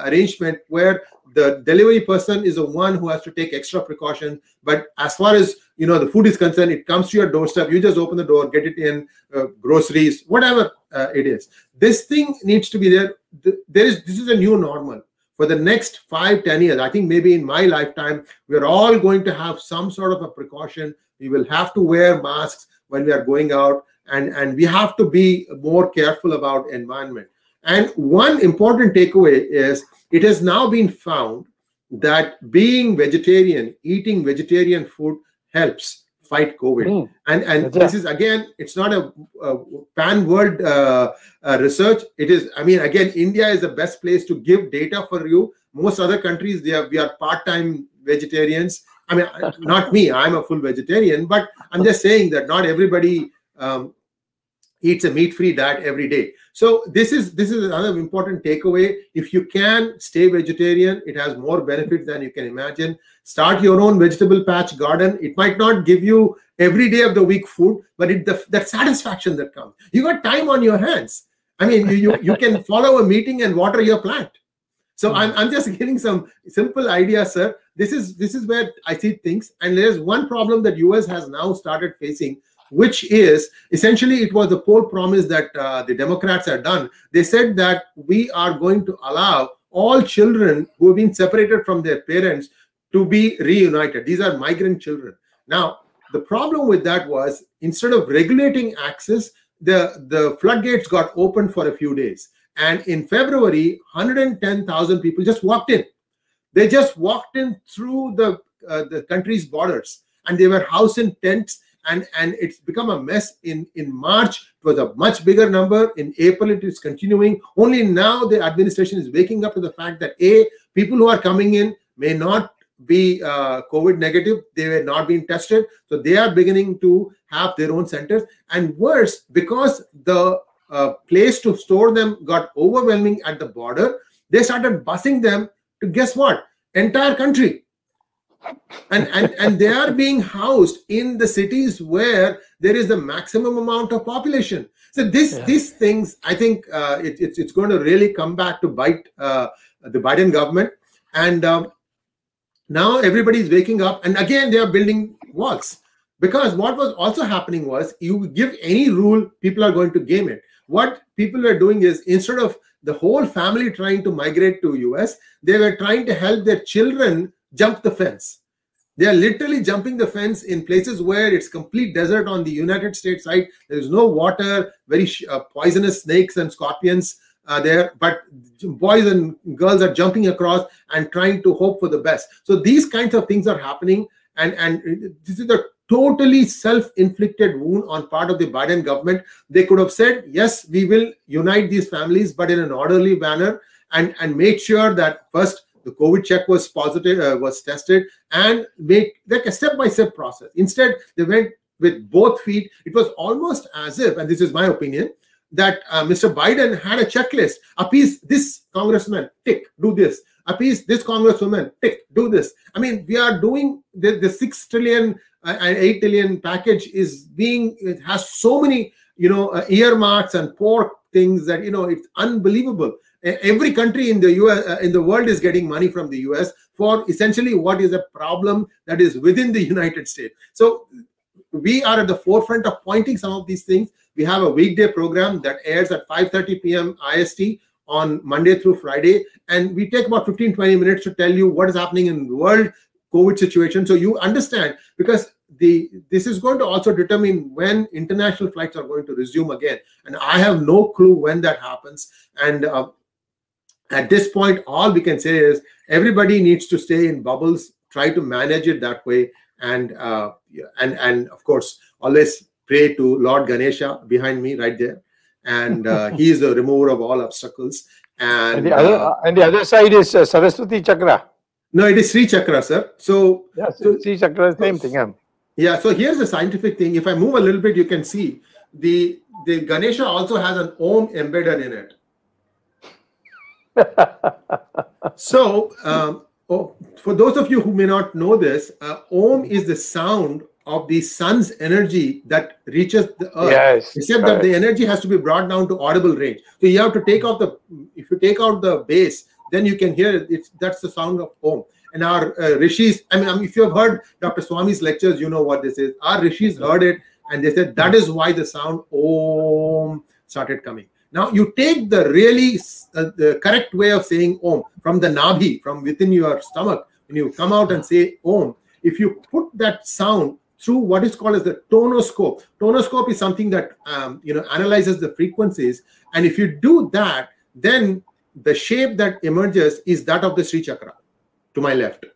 arrangement where the delivery person is the one who has to take extra precaution. But as far as the food is concerned, it comes to your doorstep. You just open the door, get it in, groceries, whatever it is. This thing needs to be there. This is a new normal for the next 5-10 years. I think maybe in my lifetime, we're all going to have some sort of a precaution. We will have to wear masks when we are going out, and we have to be more careful about environment. And one important takeaway is it has now been found that being vegetarian, eating vegetarian food helps fight COVID. And this is, again, it's not a pan-world research. It is, I mean, again, India is the best place to give data for you. Most other countries, we are part-time vegetarians. I mean, not me, I'm a full vegetarian, but I'm just saying that not everybody eats a meat-free diet every day. So this is another important takeaway. If you can stay vegetarian, it has more benefits than you can imagine. Start your own vegetable patch garden. It might not give you every day of the week food, but that satisfaction that comes. You got time on your hands. I mean, you can follow a meeting and water your plant. So I'm just giving some simple ideas, sir. This is where I see things. And there's one problem that US has now started facing, which is essentially it was the poll promise that the Democrats had done. They said that we are going to allow all children who have been separated from their parents to be reunited. These are migrant children. Now, the problem with that was instead of regulating access, the floodgates got opened for a few days. And in February, 110,000 people just walked in. They just walked in through the country's borders, and they were housed in tents. And it's become a mess. In March, it was a much bigger number. In April, it is continuing. Only now the administration is waking up to the fact that people who are coming in may not be COVID negative. They were not being tested. So they are beginning to have their own centers. And worse, because the place to store them got overwhelming at the border, they started busing them to, guess what? Entire country. And they are being housed in the cities where there is the maximum amount of population. So these things, I think it's going to really come back to bite the Biden government. And now everybody is waking up, and again they are building walls, because what was also happening was you give any rule, people are going to game it. What people were doing is, instead of the whole family trying to migrate to US, they were trying to help their children jump the fence. They are literally jumping the fence in places where it's complete desert on the United States side. There is no water, very poisonous snakes and scorpions there, but boys and girls are jumping across and trying to hope for the best. So these kinds of things are happening, and this is a totally self-inflicted wound on part of the Biden government. They could have said, yes, we will unite these families, but in an orderly manner, and make sure that first the COVID check was positive, was tested, and make like a step-by-step process. Instead, they went with both feet. It was almost as if, and this is my opinion, that Mr. Biden had a checklist. Appease this congressman, tick, do this. Appease this congresswoman, tick, do this. I mean, we are doing the 6 trillion and 8 trillion package is being, it has so many, earmarks and pork things that, it's unbelievable. Every country in the US, in the world is getting money from the US for essentially what is a problem that is within the United States. So we are at the forefront of pointing some of these things. We have a weekday program that airs at 5:30 p.m. IST on Monday through Friday. And we take about 15-20 minutes to tell you what is happening in the world COVID situation. So you understand, because this is going to also determine when international flights are going to resume again. And I have no clue when that happens. And at this point, all we can say is everybody needs to stay in bubbles, try to manage it that way. And of course, always pray to Lord Ganesha behind me right there. And he is the remover of all obstacles. And the other side is Saraswati Chakra. No, it is Sri Chakra, sir. So, yes, Sri Chakra is the same thing. Yeah. Yeah, so here's the scientific thing. If I move a little bit, you can see the Ganesha also has an Om embedded in it. So, for those of you who may not know this, Om is the sound of the sun's energy that reaches the earth. Yes, except that the energy has to be brought down to audible range. So you have to take out if you take out the bass, then you can hear it. That's the sound of Om. And our rishis, I mean, if you have heard Dr. Swamy's lectures, you know what this is. Our rishis heard it and they said that is why the sound Om started coming. Now you take the really the correct way of saying Om from the Nabhi, from within your stomach. When you come out and say Om, if you put that sound through what is called as the tonoscope. Tonoscope is something that analyzes the frequencies. And if you do that, then the shape that emerges is that of the Sri Chakra to my left.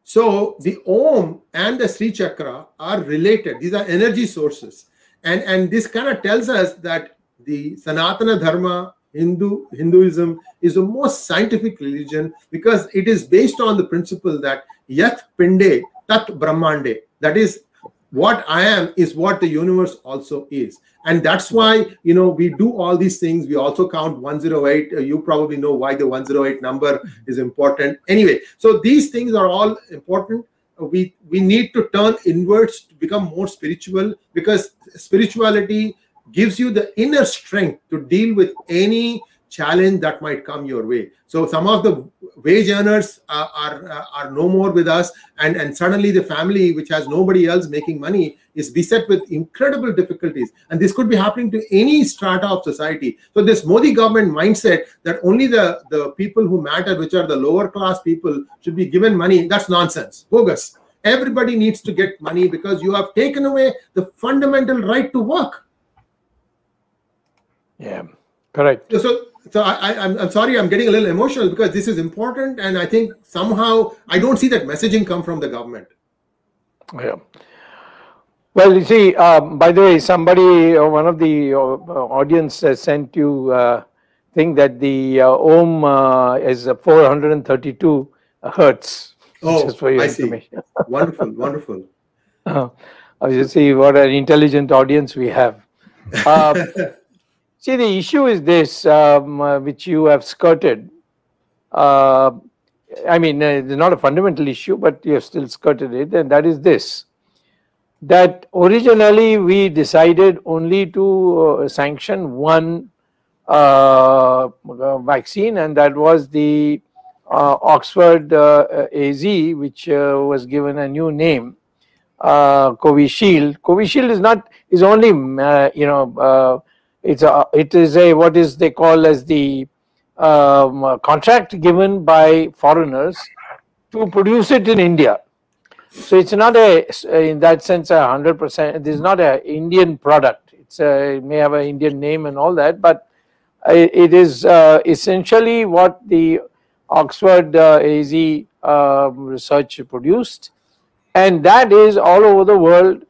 So the Om and the Sri Chakra are related. These are energy sources. And this kind of tells us that the Sanatana Dharma, Hinduism is the most scientific religion because it is based on the principle that Yat Pinde Tat Brahmande. That is, what I am is what the universe also is. And that's why, we do all these things. We also count 108. You probably know why the 108 number is important. Anyway, so these things are all important. We need to turn inwards to become more spiritual, because spirituality gives you the inner strength to deal with any challenge that might come your way. So some of the wage earners are no more with us, and suddenly the family, which has nobody else making money, is beset with incredible difficulties. And this could be happening to any strata of society. So this Modi government mindset that only the people who matter, which are the lower class people, should be given money, that's nonsense, bogus. Everybody needs to get money because you have taken away the fundamental right to work. Yeah, correct. So I'm sorry, I'm getting a little emotional because this is important, and I think somehow I don't see that messaging come from the government. Yeah. Well, you see, by the way, somebody, one of the audience sent you thing that the Om is 432 hertz. Oh, just for your I see. information. Wonderful, wonderful. You see what an intelligent audience we have. See, the issue is this, which you have skirted. I mean, it's not a fundamental issue, but you have still skirted it, and that is this. That originally we decided only to sanction one vaccine, and that was the Oxford AZ, which was given a new name, Covishield. Covishield is only, it is a what is they call as the contract given by foreigners to produce it in India. So it's not in that sense 100%. It is not an Indian product. It may have an Indian name and all that, but it is essentially what the Oxford AZ research produced, and that is all over the world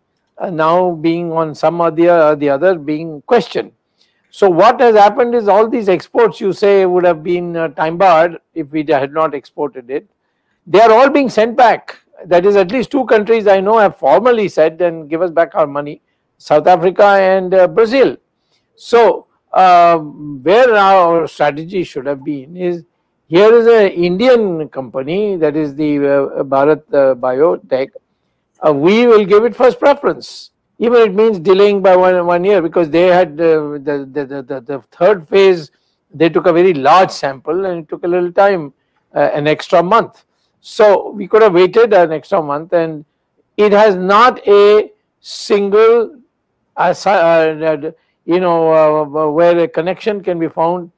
now being on some or the other being questioned. So what has happened is all these exports you say would have been time barred if we had not exported it. They are all being sent back. That is, at least two countries I know have formally said and give us back our money, South Africa and Brazil. So where our strategy should have been is, here is an Indian company, that is the Bharat Biotech. We will give it first preference, even it means delaying by one year, because they had the third phase. They took a very large sample and it took a little time, an extra month. So we could have waited an extra month, and it has not a single where a connection can be found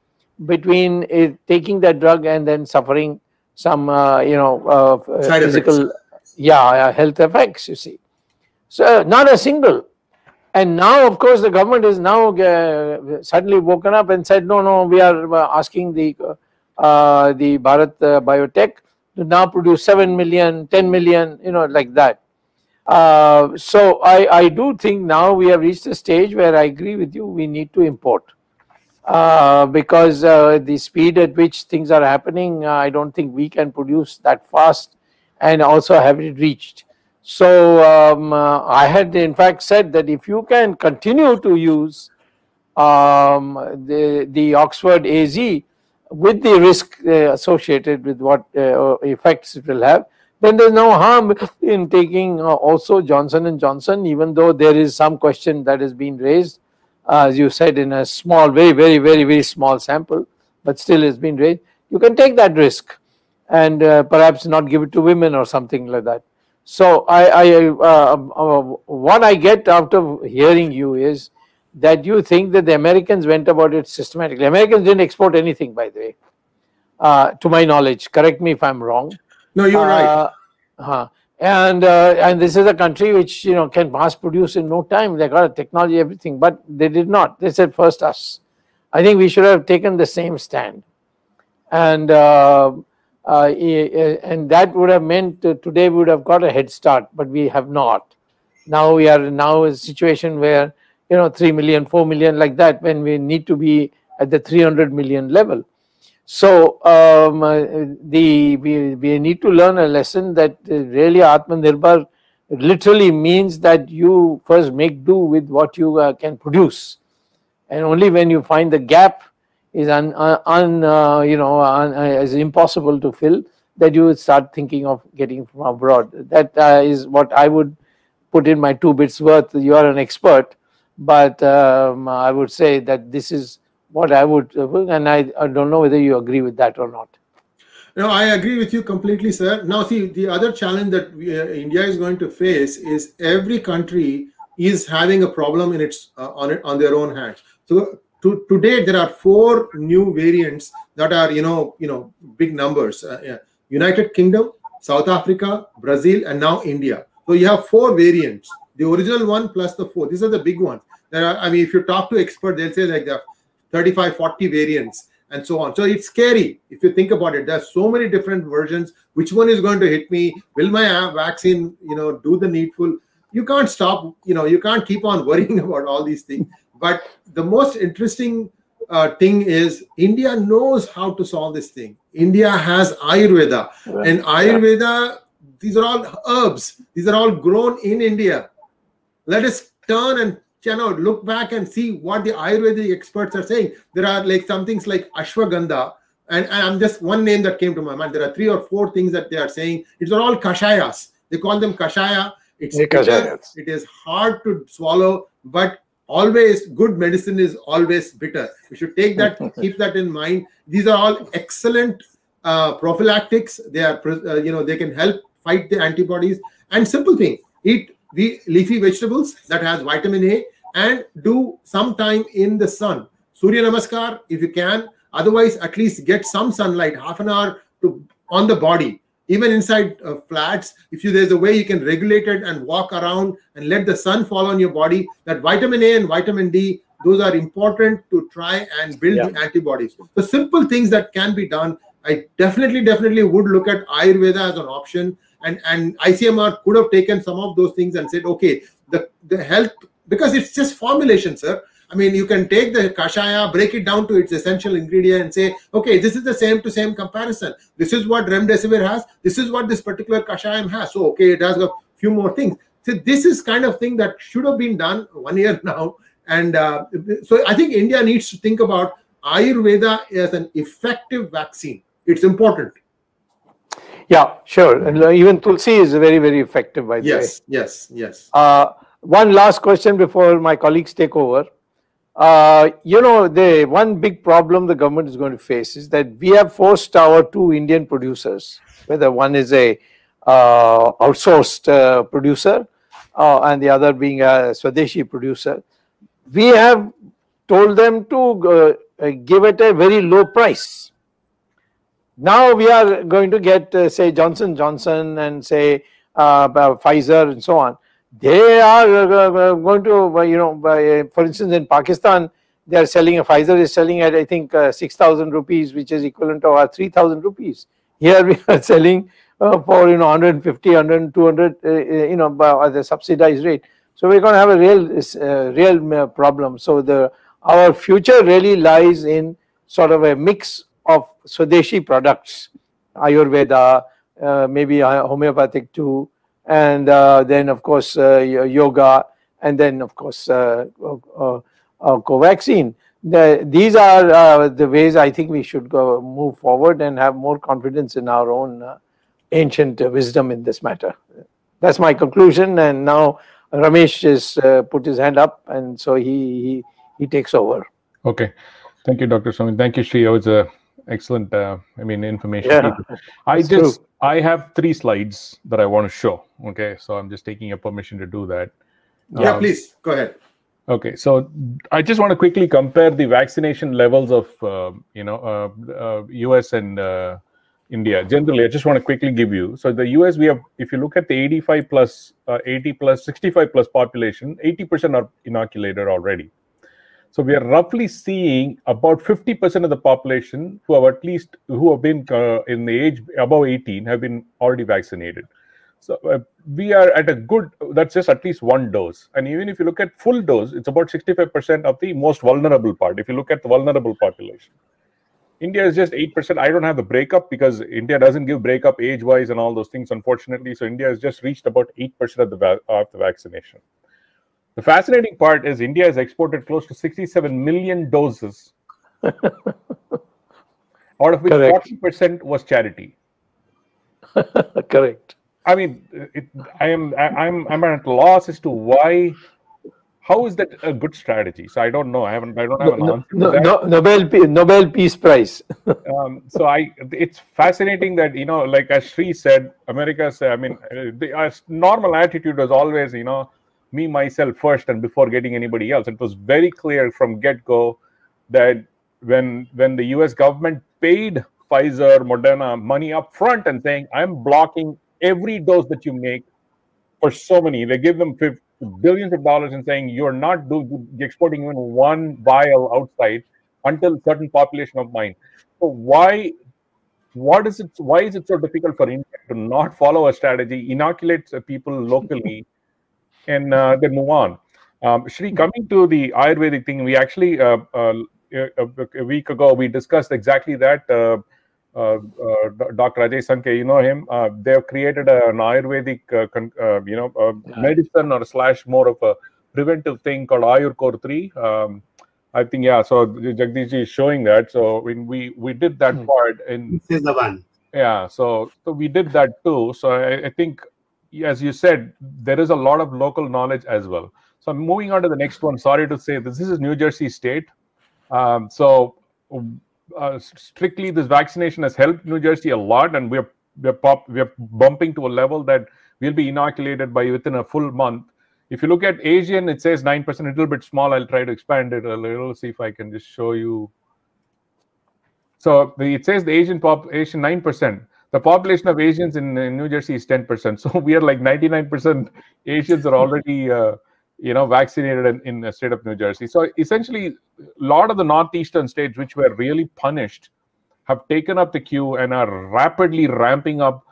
between taking that drug and then suffering some Side physical effects. health effects, you see. So not a single. And now, of course, the government is now suddenly woken up and said, no, we are asking the Bharat Biotech to now produce 7 million, 10 million, like that. So I do think now we have reached a stage where I agree with you, we need to import. Because the speed at which things are happening, I don't think we can produce that fast and also have it reached. So I had in fact said that if you can continue to use the Oxford AZ with the risk associated with what effects it will have, then there's no harm in taking also Johnson & Johnson, even though there is some question that has been raised, as you said, in a small, very small sample, but still has been raised. You can take that risk and perhaps not give it to women or something like that. So what I get after hearing you is that you think that the Americans went about it systematically. Americans didn't export anything, by the way, to my knowledge. Correct me if I'm wrong. No, you're right. And this is a country which can mass produce in no time. They got a technology, everything, but they did not. They said first us. I think we should have taken the same stand, and that would have meant today we would have got a head start, but we have not. Now we are in a situation where 3 million, 4 million, like that, when we need to be at the 300 million level. So we need to learn a lesson that really Atmanirbhar literally means that you first make do with what you can produce, and only when you find the gap is is impossible to fill, that you would start thinking of getting from abroad. That is what I would put in my 2 bits worth. You are an expert, but I would say that this is what I would, and I don't know whether you agree with that or not. No, I agree with you completely, sir. Now, see, the other challenge that India is going to face is every country is having a problem in its on their own hands. So today there are 4 new variants that are big numbers. United Kingdom, South Africa, Brazil, and now India. So you have 4 variants. The original one plus the 4. These are the big ones. There are, I mean, if you talk to experts, they'll say like there are 35, 40 variants and so on. So it's scary if you think about it. There's so many different versions. Which one is going to hit me? Will my vaccine, do the needful? You can't stop, you can't keep on worrying about all these things. But the most interesting thing is India knows how to solve this thing. India has Ayurveda. Right. And Ayurveda, these are all herbs. These are all grown in India. Let us turn and look back and see what the Ayurvedic experts are saying. There are like some things like Ashwagandha, and I'm just one name that came to my mind. There are 3 or 4 things that they are saying. It's all kashayas. They call them kashaya. It's bitter. It is hard to swallow, but always good medicine is always bitter. We should take that, keep that in mind. These are all excellent prophylactics. They are, they can help fight the antibodies. And simple thing, eat the leafy vegetables that has vitamin A and do some time in the sun. Surya Namaskar if you can. Otherwise, at least get some sunlight, half an hour on the body. Even inside flats, there's a way you can regulate it and walk around and let the sun fall on your body. That vitamin A and vitamin D, those are important to try and build the antibodies. The simple things that can be done. I definitely would look at Ayurveda as an option. And ICMR could have taken some of those things and said, okay, the health, because it's just formulation, sir. I mean, you can take the kashaya, break it down to its essential ingredient and say, okay, this is the same to same comparison. This is what remdesivir has. This is what this particular kashayam has. So, okay, it has a few more things. So this is kind of thing that should have been done 1 year now. And so I think India needs to think about Ayurveda as an effective vaccine. It's important. Yeah, sure. And even Tulsi is very, very effective, by the way. Yes. One last question before my colleagues take over. The one big problem the government is going to face is that we have forced our two Indian producers, whether one is a outsourced producer and the other being a Swadeshi producer, we have told them to give it a very low price. Now we are going to get say Johnson Johnson and say Pfizer and so on. They are going to, for instance, in Pakistan, they are selling, Pfizer is selling at, I think, 6,000 rupees, which is equivalent to our 3,000 rupees. Here we are selling for, 150, 100, 200, by the subsidized rate. So we're going to have a real problem. So our future really lies in sort of a mix of Swadeshi products, Ayurveda, maybe homeopathic too, and then of course yoga, and then of course Covaxin. These are the ways I think we should move forward and have more confidence in our own ancient wisdom in this matter. That's my conclusion, and now Ramesh has put his hand up, and so he takes over. Okay, thank you, Dr. Swamy. Thank you, Sree. It was excellent information. Yeah, I have 3 slides that I want to show. Okay, so I'm just taking your permission to do that. Yeah, please go ahead. Okay, so I just want to quickly compare the vaccination levels of US and India. Generally, I just want to quickly give you. So the US, we have, if you look at the 85 plus, 80 plus, 65 plus population, 80% are inoculated already. So we are roughly seeing about 50% of the population who have been in the age above 18 have been already vaccinated. So we are at a good, that's just at least 1 dose. And even if you look at full dose, it's about 65% of the most vulnerable part, if you look at the vulnerable population. India is just 8%. I don't have the breakup because India doesn't give breakup age-wise and all those things, unfortunately. So India has just reached about 8% of the vaccination. The fascinating part is India has exported close to 67 million doses, out of which 40% was charity. Correct. I mean, I'm at a loss as to why. How is that a good strategy? So I don't know. I don't have an answer to that. Nobel Peace Prize. It's fascinating that like as Sree said, America said. I mean, the normal attitude was always me, myself first, and before getting anybody else. It was very clear from get-go that when the US government paid Pfizer, Moderna money up front and saying, I'm blocking every dose that you make for so many, they give them billions of dollars and saying, you're not exporting even 1 vial outside until a certain population of mine. So why is it so difficult for India to not follow a strategy, inoculate people locally, and then move on? Sree, coming to the Ayurvedic thing, we actually a week ago we discussed exactly that. Dr. Ajay Sankhe, you know him. They've created an Ayurvedic, medicine or / more of a preventive thing called Ayur Core 3. I think So Jagdish is showing that. So when we did that part, and this is the one. Yeah. So we did that too. So I think, as you said, there is a lot of local knowledge as well. So I'm moving on to the next one. Sorry to say this is New Jersey State. Strictly, this vaccination has helped New Jersey a lot, and we're bumping to a level that we'll be inoculated within a full month. If you look at Asian, it says 9%, a little bit small. I'll try to expand it a little, see if I can just show you. So it says the Asian population 9%. The population of Asians in New Jersey is 10%. So we are like 99% Asians are already vaccinated in the state of New Jersey. So essentially, a lot of the northeastern states, which were really punished, have taken up the queue and are rapidly ramping up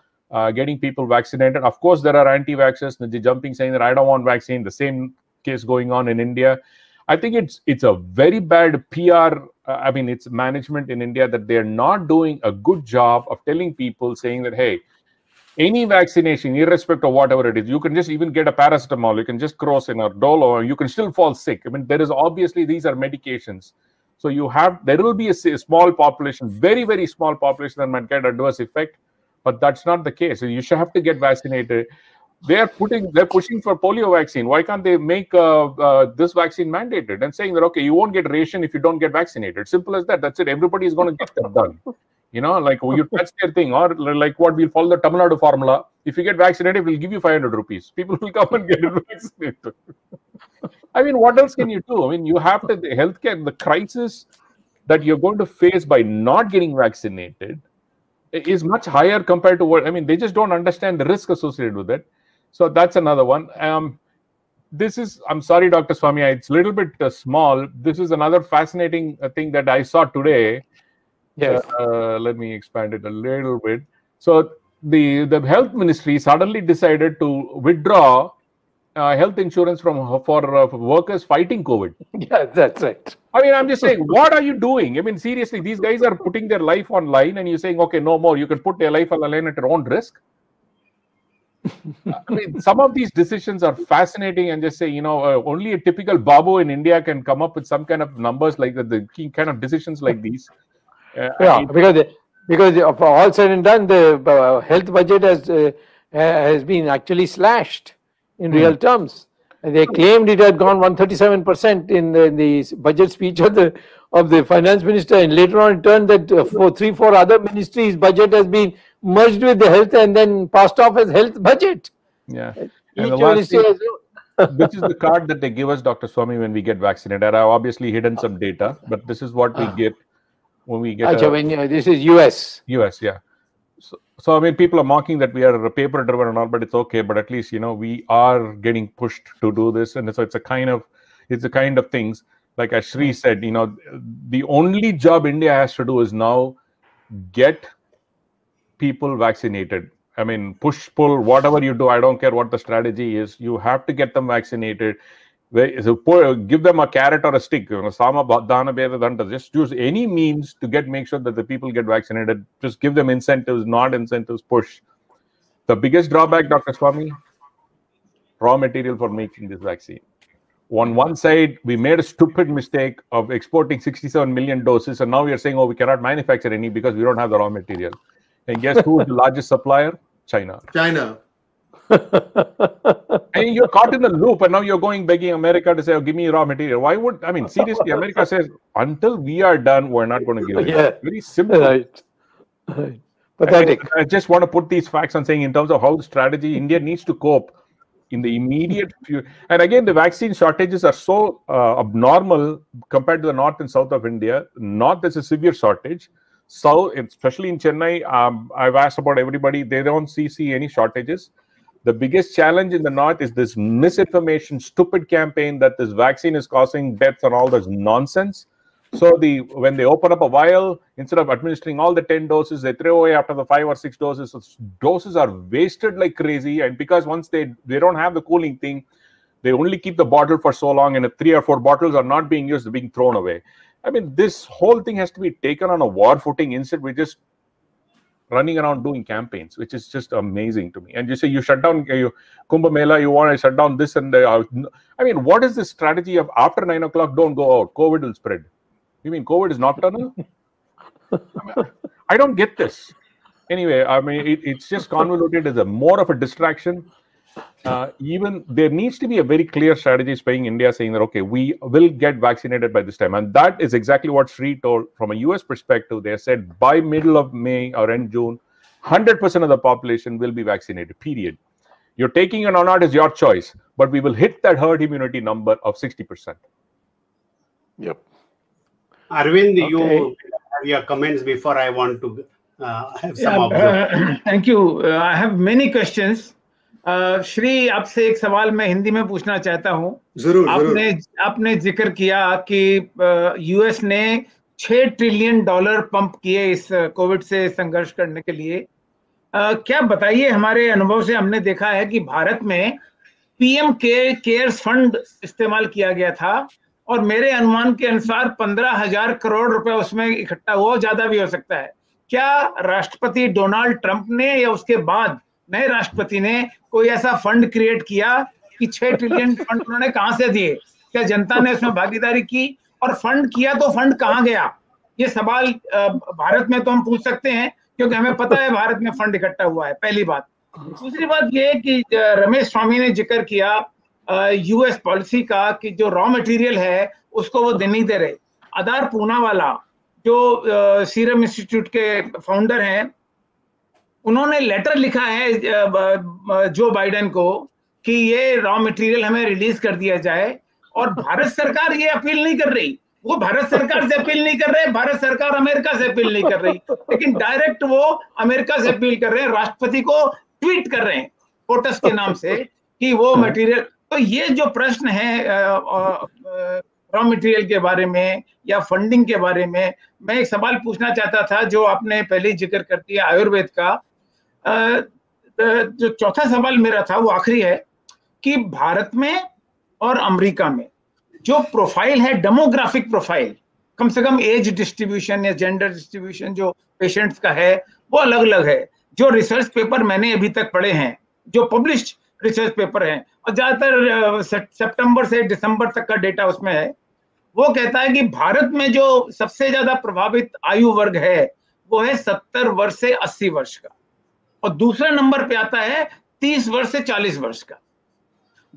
getting people vaccinated. Of course, there are anti-vaxxers, the jumping, saying that I don't want vaccine. The same case going on in India. I think it's a very bad PR. It's management in India that they're not doing a good job of telling people, saying that, hey, any vaccination, irrespective of whatever it is, you can just even get a paracetamol, you can just crocin or dolo, you can still fall sick. I mean, there is obviously, these are medications. So there will be a small population, very, very small population that might get adverse effect, but that's not the case. So you should have to get vaccinated. They're pushing for polio vaccine. Why can't they make this vaccine mandated and saying that, okay, you won't get ration if you don't get vaccinated? Simple as that. That's it. Everybody is going to get that done. You know, like you touch their thing, or like what we'll follow the Tamil Nadu formula. If you get vaccinated, we'll give you 500 rupees. People will come and get vaccinated. I mean, what else can you do? I mean, you have to, the healthcare, the crisis that you're going to face by not getting vaccinated is much higher compared to what, I mean, they just don't understand the risk associated with it. So that's another one. This is, I'm sorry, Dr. Swamy, it's a little bit small. This is another fascinating thing that I saw today. Yes. Let me expand it a little bit. So the health ministry suddenly decided to withdraw health insurance for workers fighting COVID. Yeah, that's right. I mean, I'm just saying, what are you doing? I mean, seriously, these guys are putting their life on line, and you're saying, okay, no more. You can put their life on the line at your own risk. I mean, some of these decisions are fascinating, and just say, you know, only a typical Babu in India can come up with some kind of numbers like that, the kind of decisions like these. Yeah, because for all said and done, the health budget has been actually slashed in real terms. And they claimed it had gone 137% in the budget speech of the finance minister, and later on it turned that for 3-4 other ministries' budget has been merged with the health and then passed off as health budget. Yeah. Each ministry has which is the card that they give us, Dr. Swamy, when we get vaccinated. I've obviously hidden some data, but this is what we get when we get. This is US. US, yeah. So I mean, people are mocking that we are paper driven and all, but it's okay. But at least, you know, we are getting pushed to do this, and so it's the kind of things like as Sree said. You know, the only job India has to do is now get people vaccinated. I mean, push, pull, whatever you do, I don't care what the strategy is. You have to get them vaccinated. Give them a carrot or a stick. Just use any means to make sure that the people get vaccinated. Just give them incentives, not incentives, push. The biggest drawback, Dr. Swamy, raw material for making this vaccine. On one side, we made a stupid mistake of exporting 67 million doses, and now we are saying, oh, we cannot manufacture any because we don't have the raw material. And guess who is the largest supplier? China. And you're caught in the loop, and now you're going begging America to say, oh, give me raw material. Why would, I mean, seriously, America says, until we are done, we're not going to give it. Yeah. Very simple. Right. Pathetic. I just want to put these facts on saying in terms of how the strategy, India needs to cope in the immediate future. And again, the vaccine shortages are so abnormal compared to the north and south of India. North is a severe shortage. South, especially in Chennai, I've asked about everybody. They don't see any shortages. The biggest challenge in the north is this misinformation, stupid campaign that this vaccine is causing deaths and all this nonsense. So when they open up a vial, instead of administering all the 10 doses, they throw away after the 5 or 6 doses. So doses are wasted like crazy. And because once they don't have the cooling thing, they only keep the bottle for so long, and if 3 or 4 bottles are not being used, they're being thrown away. I mean, this whole thing has to be taken on a war footing. Instead, we're just running around doing campaigns, which is just amazing to me. And you say you shut down Kumbh Mela, you want to shut down this and I mean, what is the strategy of after 9 o'clock, don't go out, COVID will spread? You mean COVID is nocturnal? I don't get this. Anyway, I mean, it's just convoluted as more of a distraction. Even there needs to be a very clear strategy spying India saying that, okay, we will get vaccinated by this time. And that is exactly what Sree told from a US perspective. They said by middle of May or end June, 100% of the population will be vaccinated, period. You're taking it or not is your choice, but we will hit that herd immunity number of 60%. Yep. Arvind, you have your comments before I want to have some observations. Thank you. I have many questions. Shri, आपसे एक सवाल मैं हिंदी में पूछना चाहता हूँ. जरूर. आपने जिक्र किया कि यूएस ने $6 ट्रिलियन पंप किए इस कोविड से संघर्ष करने के लिए. क्या बताइए, हमारे अनुभव से हमने देखा है कि भारत में पीएम केयर्स फंड इस्तेमाल किया गया था और मेरे अनुमान के अनुसार 15,000 करोड़ रुपए उसमें इकट्ठा हुआ, ज्यादा भी हो सकता है. क्या राष्ट्रपति डोनाल्ड ट्रंप ने या उसके बाद नए राष्ट्रपति ने कोई ऐसा फंड क्रिएट किया कि 6 ट्रिलियन फंड उन्होंने कहां से दिए? क्या जनता ने उसमें भागीदारी की? और फंड किया तो फंड कहां गया? ये सवाल भारत में तो हम पूछ सकते हैं, क्योंकि हमें पता है भारत में फंड इकट्ठा हुआ है, पहली बात। दूसरी बात ये कि रमेश स्वामी ने जिक्र किया यूएस पॉलिसी का कि जो रॉ मटेरियल है उसको वो नहीं दे रहे। आधार पूनावाला जो सीरम इंस्टीट्यूट के फाउंडर हैं, उन्होंने लेटर लिखा है जो बाइडेन को कि ये रॉ मटेरियल हमें रिलीज कर दिया जाए, और भारत सरकार ये अपील नहीं कर रही। वो भारत सरकार से अपील नहीं कर रहे, भारत सरकार अमेरिका से अपील नहीं कर रही, लेकिन डायरेक्ट वो अमेरिका से अपील कर रहे हैं, राष्ट्रपति को ट्वीट कर रहे हैं पोटस के नाम से कि वो मटेरियल। तो ये जो प्रश्न है रॉ मटेरियल के बारे में या फंडिंग के बारे में, मैं एक सवाल पूछना चाहता था जो आपने पहले ही जिक्र कर दिया आयुर्वेद का। जो चौथा सवाल मेरा था वो आखिरी है कि भारत में और अमेरिका में जो प्रोफाइल है, डेमोग्राफिक प्रोफाइल, कम से कम एज डिस्ट्रीब्यूशन या जेंडर डिस्ट्रीब्यूशन जो पेशेंट्स का है वो अलग अलग है। जो रिसर्च पेपर मैंने अभी तक पढ़े हैं, जो पब्लिश्ड रिसर्च पेपर हैं, और ज्यादातर सितंबर से दिसंबर तक का डेटा उसमें है, वो कहता है कि भारत में जो सबसे ज्यादा प्रभावित आयु वर्ग है वो है 70 वर्ष से 80 वर्ष का, और दूसरे नंबर पे आता है 30 वर्ष से 40 वर्ष का।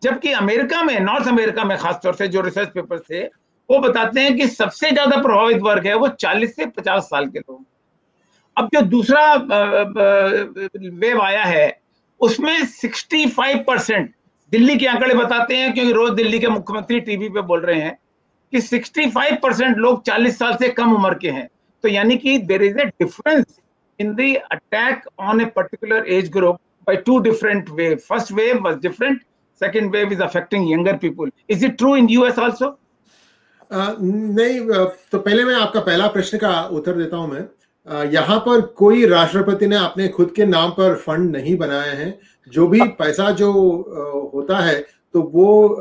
जबकि अमेरिका में, नॉर्थ अमेरिका में खासतौर से जो रिसर्च पेपर थे वो बताते हैं कि सबसे ज्यादा प्रभावित वर्ग है वो 40 से 50 साल के लोग। अब जो दूसरा वेव आया है उसमें 65%, दिल्ली के आंकड़े बताते हैं क्योंकि रोज दिल्ली के मुख्यमंत्री टीवी पे बोल रहे हैं कि 65% लोग 40 साल से कम उम्र के हैं। तो यानी कि there is a difference in the attack on a particular age group by two different wave. First wave was different, second wave is affecting younger people. Is it true in US also? नहीं, तो पहले मैं आपका पहला प्रश्न का उत्तर देता हूं। मैं यहाँ पर कोई राष्ट्रपति ने अपने खुद के नाम पर फंड नहीं बनाए हैं। जो भी पैसा जो होता है तो वो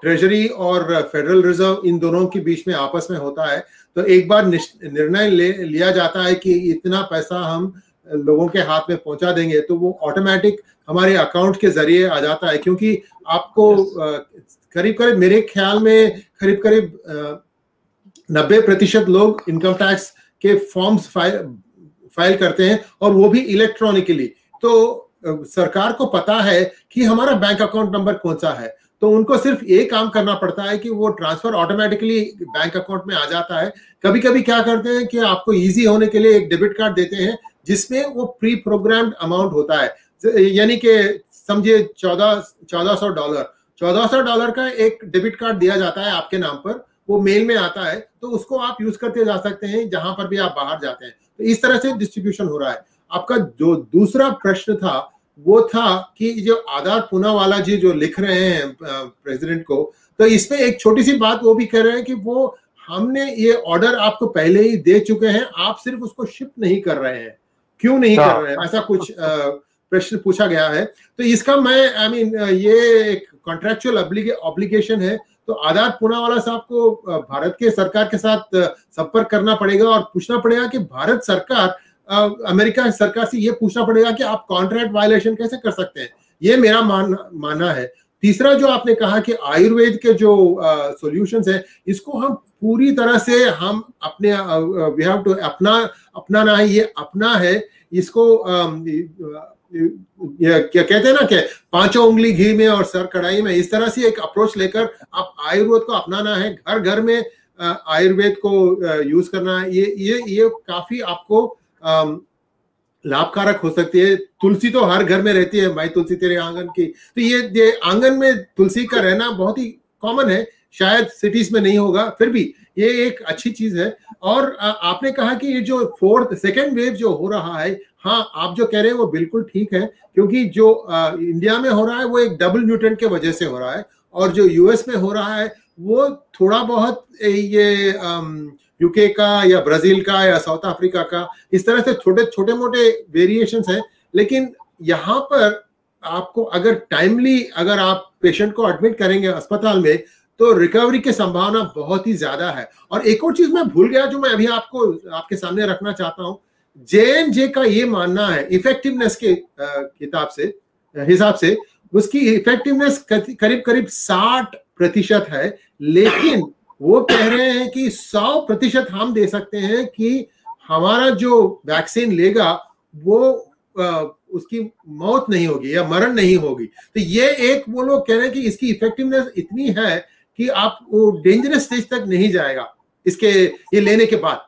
ट्रेजरी और फेडरल रिजर्व इन दोनों के बीच में आपस में होता है। तो एक बार निर्णय लिया जाता है कि इतना पैसा हम लोगों के हाथ में पहुंचा देंगे तो वो ऑटोमेटिक हमारे अकाउंट के जरिए आ जाता है, क्योंकि आपको करीब करीब मेरे ख्याल में करीब 90% लोग इनकम टैक्स के फॉर्म्स फाइल करते हैं, और वो भी इलेक्ट्रॉनिकली। तो सरकार को पता है कि हमारा बैंक अकाउंट नंबर कौन सा है, तो उनको सिर्फ ये काम करना पड़ता है कि वो ट्रांसफर ऑटोमेटिकली बैंक अकाउंट में आ जाता है। कभी कभी क्या करते हैं कि आपको इजी होने के लिए एक डेबिट कार्ड देते हैं जिसमें वो प्री प्रोग्राम्ड अमाउंट होता है, यानी कि समझिए $1400 का एक डेबिट कार्ड दिया जाता है आपके नाम पर, वो मेल में आता है, तो उसको आप यूज करते जा सकते हैं जहां पर भी आप बाहर जाते हैं। तो इस तरह से डिस्ट्रीब्यूशन हो रहा है। आपका जो दूसरा प्रश्न था वो था कि जो आधार पूनावाला जी जो लिख रहे हैं प्रेसिडेंट को, तो इसमें एक छोटी सी बात वो भी कह रहे हैं कि वो हमने ये ऑर्डर आपको पहले ही दे चुके हैं, आप सिर्फ उसको शिप नहीं कर रहे हैं, क्यों नहीं कर रहे हैं, ऐसा कुछ प्रश्न पूछा गया है। तो इसका मैं ये एक कॉन्ट्रैक्चुअल ऑब्लिगेशन है, तो आधार पूनावाला साहब को भारत के सरकार के साथ संपर्क करना पड़ेगा और पूछना पड़ेगा कि भारत सरकार अमेरिका सरकार से ये पूछना पड़ेगा कि आप कॉन्ट्रैक्ट वायलेशन कैसे कर सकते हैं। ये मेरा मानना है। तीसरा जो आपने कहा कि आयुर्वेद के जो सॉल्यूशंस है, इसको हम पूरी तरह से हम अपने वी हैव टू अपनाना है, ये अपना है। इसको क्या कहते हैं ना कि 5 उंगली घी में और सर कढ़ाई में, इस तरह से एक अप्रोच लेकर आप आयुर्वेद को अपनाना है, घर घर में आयुर्वेद को यूज करना है। ये काफी आपको लाभकारक हो सकती है। तुलसी तो हर घर में रहती है, माई तुलसी तेरे आंगन की, तो ये आंगन में तुलसी का रहना बहुत ही कॉमन है, शायद सिटीज में नहीं होगा, फिर भी ये एक अच्छी चीज है। और आपने कहा कि ये जो सेकेंड वेव जो हो रहा है, हाँ आप जो कह रहे हैं वो बिल्कुल ठीक है, क्योंकि जो इंडिया में हो रहा है वो एक डबल म्यूटेंट के वजह से हो रहा है, और जो यूएस में हो रहा है वो थोड़ा बहुत ये यूके का या ब्राजील का या साउथ अफ्रीका का, इस तरह से छोटे मोटे वेरिएशंस हैं। लेकिन यहाँ पर आपको अगर टाइमली अगर आप पेशेंट को एडमिट करेंगे अस्पताल में तो रिकवरी की संभावना बहुत ही ज्यादा है। और एक और चीज मैं भूल गया जो मैं अभी आपके सामने रखना चाहता हूँ, जे का ये मानना है इफेक्टिवनेस के हिसाब से उसकी इफेक्टिवनेस करीब करीब 60% है, लेकिन वो कह रहे हैं कि 100% हम दे सकते हैं कि हमारा जो वैक्सीन लेगा वो उसकी मौत नहीं होगी या मरण नहीं होगी। तो ये एक वो लोग कह रहे हैं कि इसकी इफेक्टिवनेस इतनी है कि आप वो डेंजरस स्टेज तक नहीं जाएगा इसके ये लेने के बाद।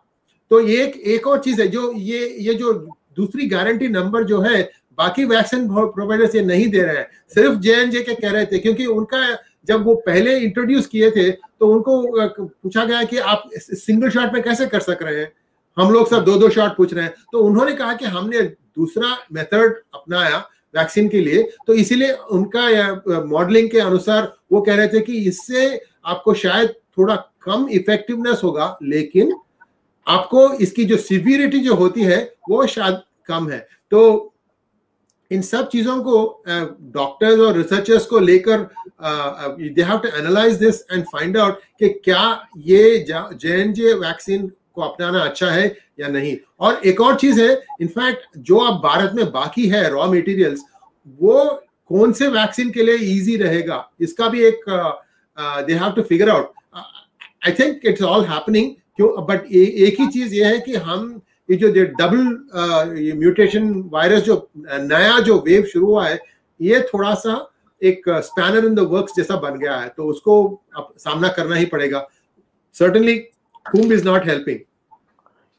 तो एक और चीज है जो ये जो दूसरी गारंटी नंबर जो है बाकी वैक्सीन प्रोवाइडर्स ये नहीं दे रहे हैं, सिर्फ जे के कह रहे थे, क्योंकि उनका जब वो पहले इंट्रोड्यूस किए थे तो उनको पूछा गया कि आप सिंगल शॉट में कैसे कर सक रहे हैं, हम लोग सब 2-2 शॉट पूछ रहे हैं। तो उन्होंने कहा कि हमने दूसरा मेथड अपनाया वैक्सीन के लिए, तो इसीलिए उनका मॉडलिंग के अनुसार वो कह रहे थे कि इससे आपको शायद थोड़ा कम इफेक्टिवनेस होगा, लेकिन आपको इसकी जो सिवियरिटी जो होती है वो शायद कम है। तो इन सब चीजों को डॉक्टर्स और रिसर्चर्स को लेकर they have to analyse this and find out कि क्या ये जे वैक्सीन को अपनाना अच्छा है या नहीं। और एक और चीज है, इनफैक्ट जो अब भारत में बाकी है रॉ मटेरियल्स, वो कौन से वैक्सीन के लिए इजी रहेगा, इसका भी एक they have to figure out. I think it's all happening, but एक ही चीज ये है कि हम ये जो डबल म्यूटेशन वायरस जो नया जो वेव शुरू हुआ है, ये थोड़ा सा एक स्पैनर इन द वर्क्स जैसा बन गया है, तो उसको अब सामना करना ही पड़ेगा। Certainly, whom is not helping.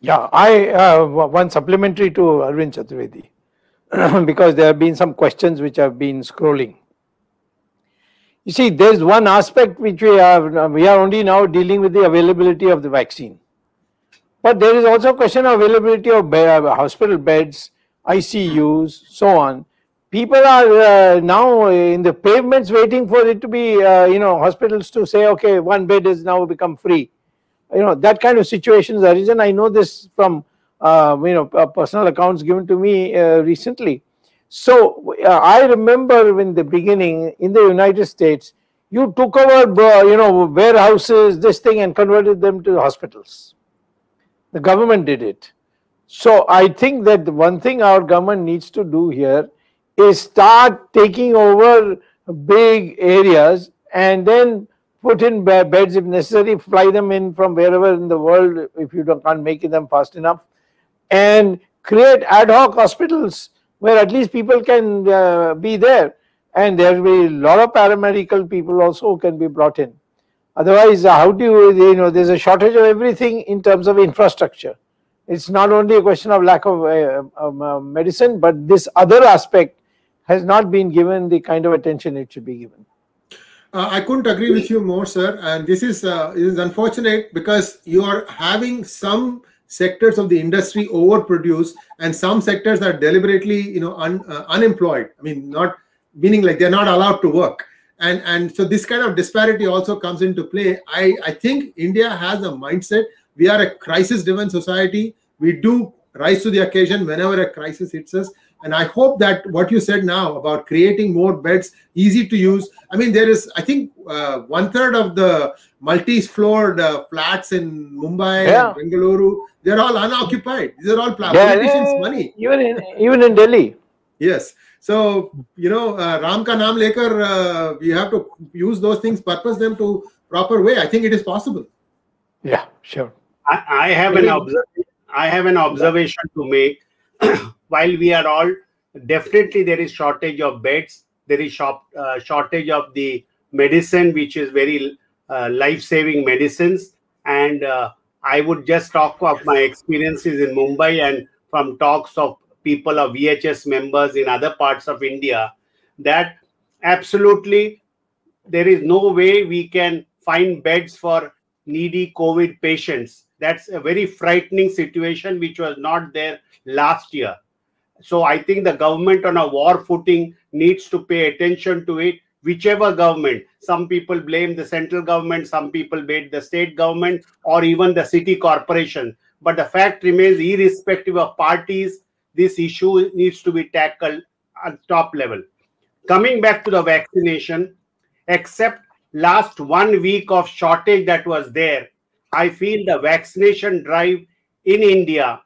Yeah, one supplementary to Arvind Chaturvedi, because there have been some questions which have been scrolling. You see, there's one aspect which we are only now dealing with the availability of the vaccine. But there is also a question of availability of hospital beds, ICUs, so on. People are now in the pavements waiting for it to be, hospitals to say, okay, one bed has now become free. That kind of situations are arisen. I know this from, personal accounts given to me recently. So I remember in the beginning in the United States, you took over, warehouses, this thing, and converted them to hospitals. The government did it. So I think that the one thing our government needs to do here is start taking over big areas and then put in beds if necessary, fly them in from wherever in the world if you can't make them fast enough, and create ad hoc hospitals where at least people can be there, and there will be a lot of paramedical people also can be brought in. Otherwise, how do you, there's a shortage of everything in terms of infrastructure. It's not only a question of lack of medicine, but this other aspect has not been given the kind of attention it should be given. I couldn't agree with you more, sir. And this is unfortunate because you are having some sectors of the industry overproduce and some sectors are deliberately, unemployed. I mean, not meaning like they're not allowed to work. And so this kind of disparity also comes into play. I think India has a mindset. We are a crisis-driven society. We do rise to the occasion whenever a crisis hits us. And I hope that what you said now about creating more beds, easy to use. I mean, there is, I think, 1/3 of the multi-floored flats in Mumbai and Bengaluru, they're all unoccupied. These are all politicians' money. Even in Delhi. Yes. So, Ram ka naam lekar, we have to use those things, purpose them to proper way. I think it is possible. Yeah, sure. I have an observation to make. While we are all, definitely there is shortage of beds, there is shortage of the medicine, which is very life-saving medicines. And I would just talk of my experiences in Mumbai and from talks of people of VHS members in other parts of India, that absolutely there is no way we can find beds for needy COVID patients. That's a very frightening situation, which was not there last year. So I think the government on a war footing needs to pay attention to it, whichever government. Some people blame the central government, some people blame the state government, or even the city corporation. But the fact remains, irrespective of parties, this issue needs to be tackled at top level. Coming back to the vaccination, except last 1 week of shortage that was there, I feel the vaccination drive in India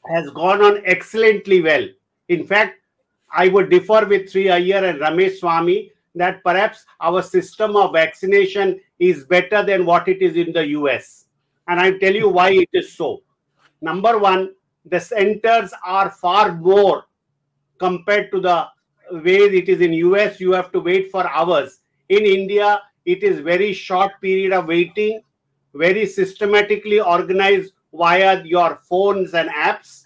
has gone on excellently well. In fact, I would differ with Sree Iyer and Ramesh Swamy that perhaps our system of vaccination is better than what it is in the US. And I'll tell you why it is so. Number one, the centers are far more compared to the way it is in US. You have to wait for hours. In India, it is very short period of waiting, very systematically organized via your phones and apps,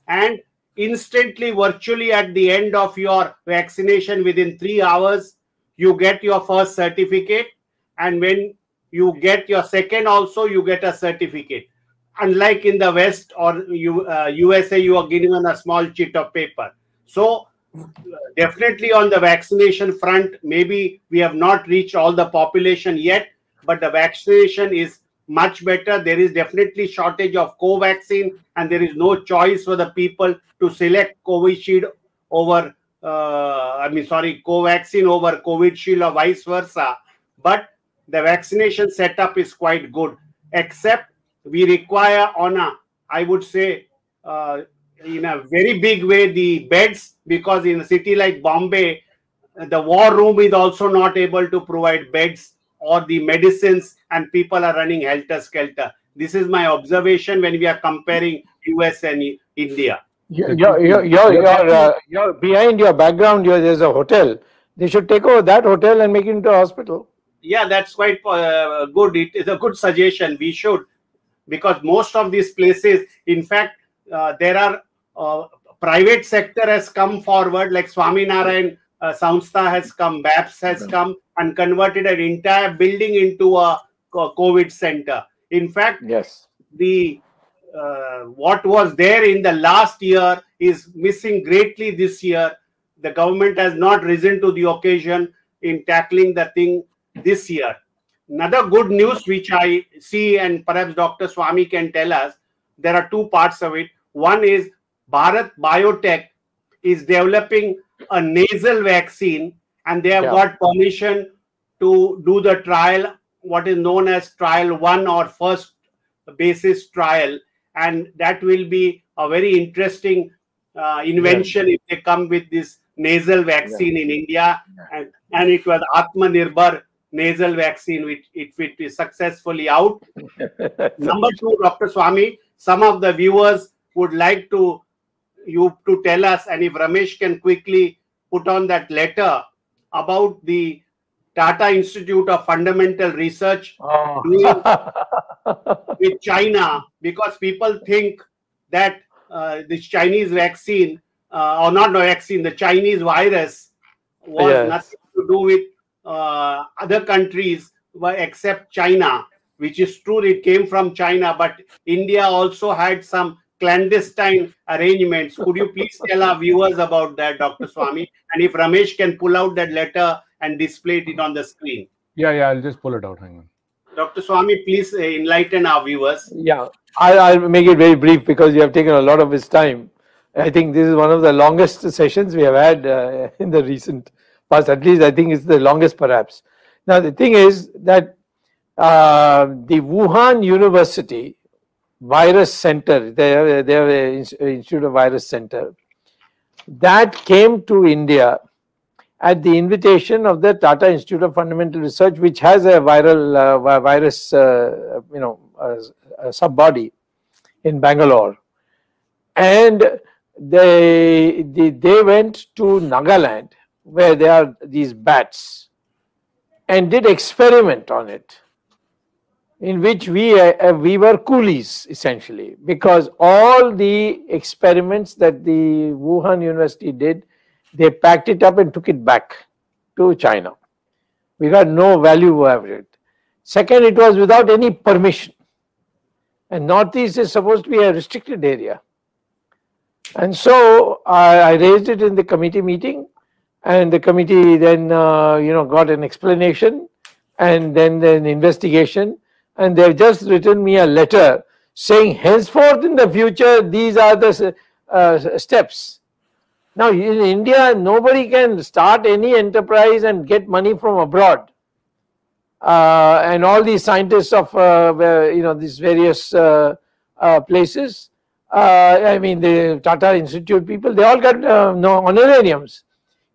and instantly, virtually at the end of your vaccination, within 3 hours, you get your first certificate. And when you get your second also, you get a certificate. Unlike in the West or USA, you are given a small sheet of paper. So definitely on the vaccination front, maybe we have not reached all the population yet, but the vaccination is much better. There is definitely shortage of co-vaccine, and there is no choice for the people to select Covishield over, Covaxin over Covishield or vice versa. But the vaccination setup is quite good, except we require on a, I would say, in a very big way, the beds, because in a city like Bombay, the war room is also not able to provide beds or the medicines, and people are running helter-skelter. This is my observation when we are comparing US and India. You're behind your background, there's a hotel. They should take over that hotel and make it into a hospital. Yeah, that's quite good. It is a good suggestion. We should, because most of these places, in fact, there are private sector has come forward, like Swaminarayan Samstha has come, BAPS has come and converted an entire building into a COVID center. In fact, yes, the what was there in the last year is missing greatly this year. The government has not risen to the occasion in tackling the thing this year. Another good news which I see, and perhaps Dr. Swamy can tell us, there are two parts of it. One is Bharat Biotech is developing a nasal vaccine, and they have got permission to do the trial, what is known as trial 1 or first basis trial. And that will be a very interesting invention if they come with this nasal vaccine in India. And it was Atmanirbhar nasal vaccine, which it is successfully out. Number two, Dr. Swamy, some of the viewers would like you to tell us, and if Ramesh can quickly put on that letter about the Tata Institute of Fundamental Research with China, because people think that this Chinese vaccine, or not the vaccine, the Chinese virus was nothing to do with other countries except China, which is true, it came from China, but India also had some clandestine arrangements. Could you please tell our viewers about that, Dr. Swamy? And if Ramesh can pull out that letter and display it on the screen. Yeah, I'll just pull it out. Hang on. Dr. Swamy, please enlighten our viewers. Yeah, I'll make it very brief because you have taken a lot of his time. I think this is one of the longest sessions we have had in the recent past. At least I think it's the longest perhaps. Now the thing is that the Wuhan University Virus Center, they have an Institute of Virus Center, that came to India at the invitation of the Tata Institute of Fundamental Research, which has a viral virus, sub-body in Bangalore. And they went to Nagaland, where there are these bats, and did experiment on it, in which we were coolies essentially, because all the experiments that the Wuhan University did, they packed it up and took it back to China. We got no value out of it. Second, it was without any permission. And Northeast is supposed to be a restricted area. And so I raised it in the committee meeting, and the committee then got an explanation and then an investigation, and they've just written me a letter saying henceforth in the future these are the steps. Now in India nobody can start any enterprise and get money from abroad, and all these scientists of these various places, I mean the Tata Institute people, they all got no honorariums.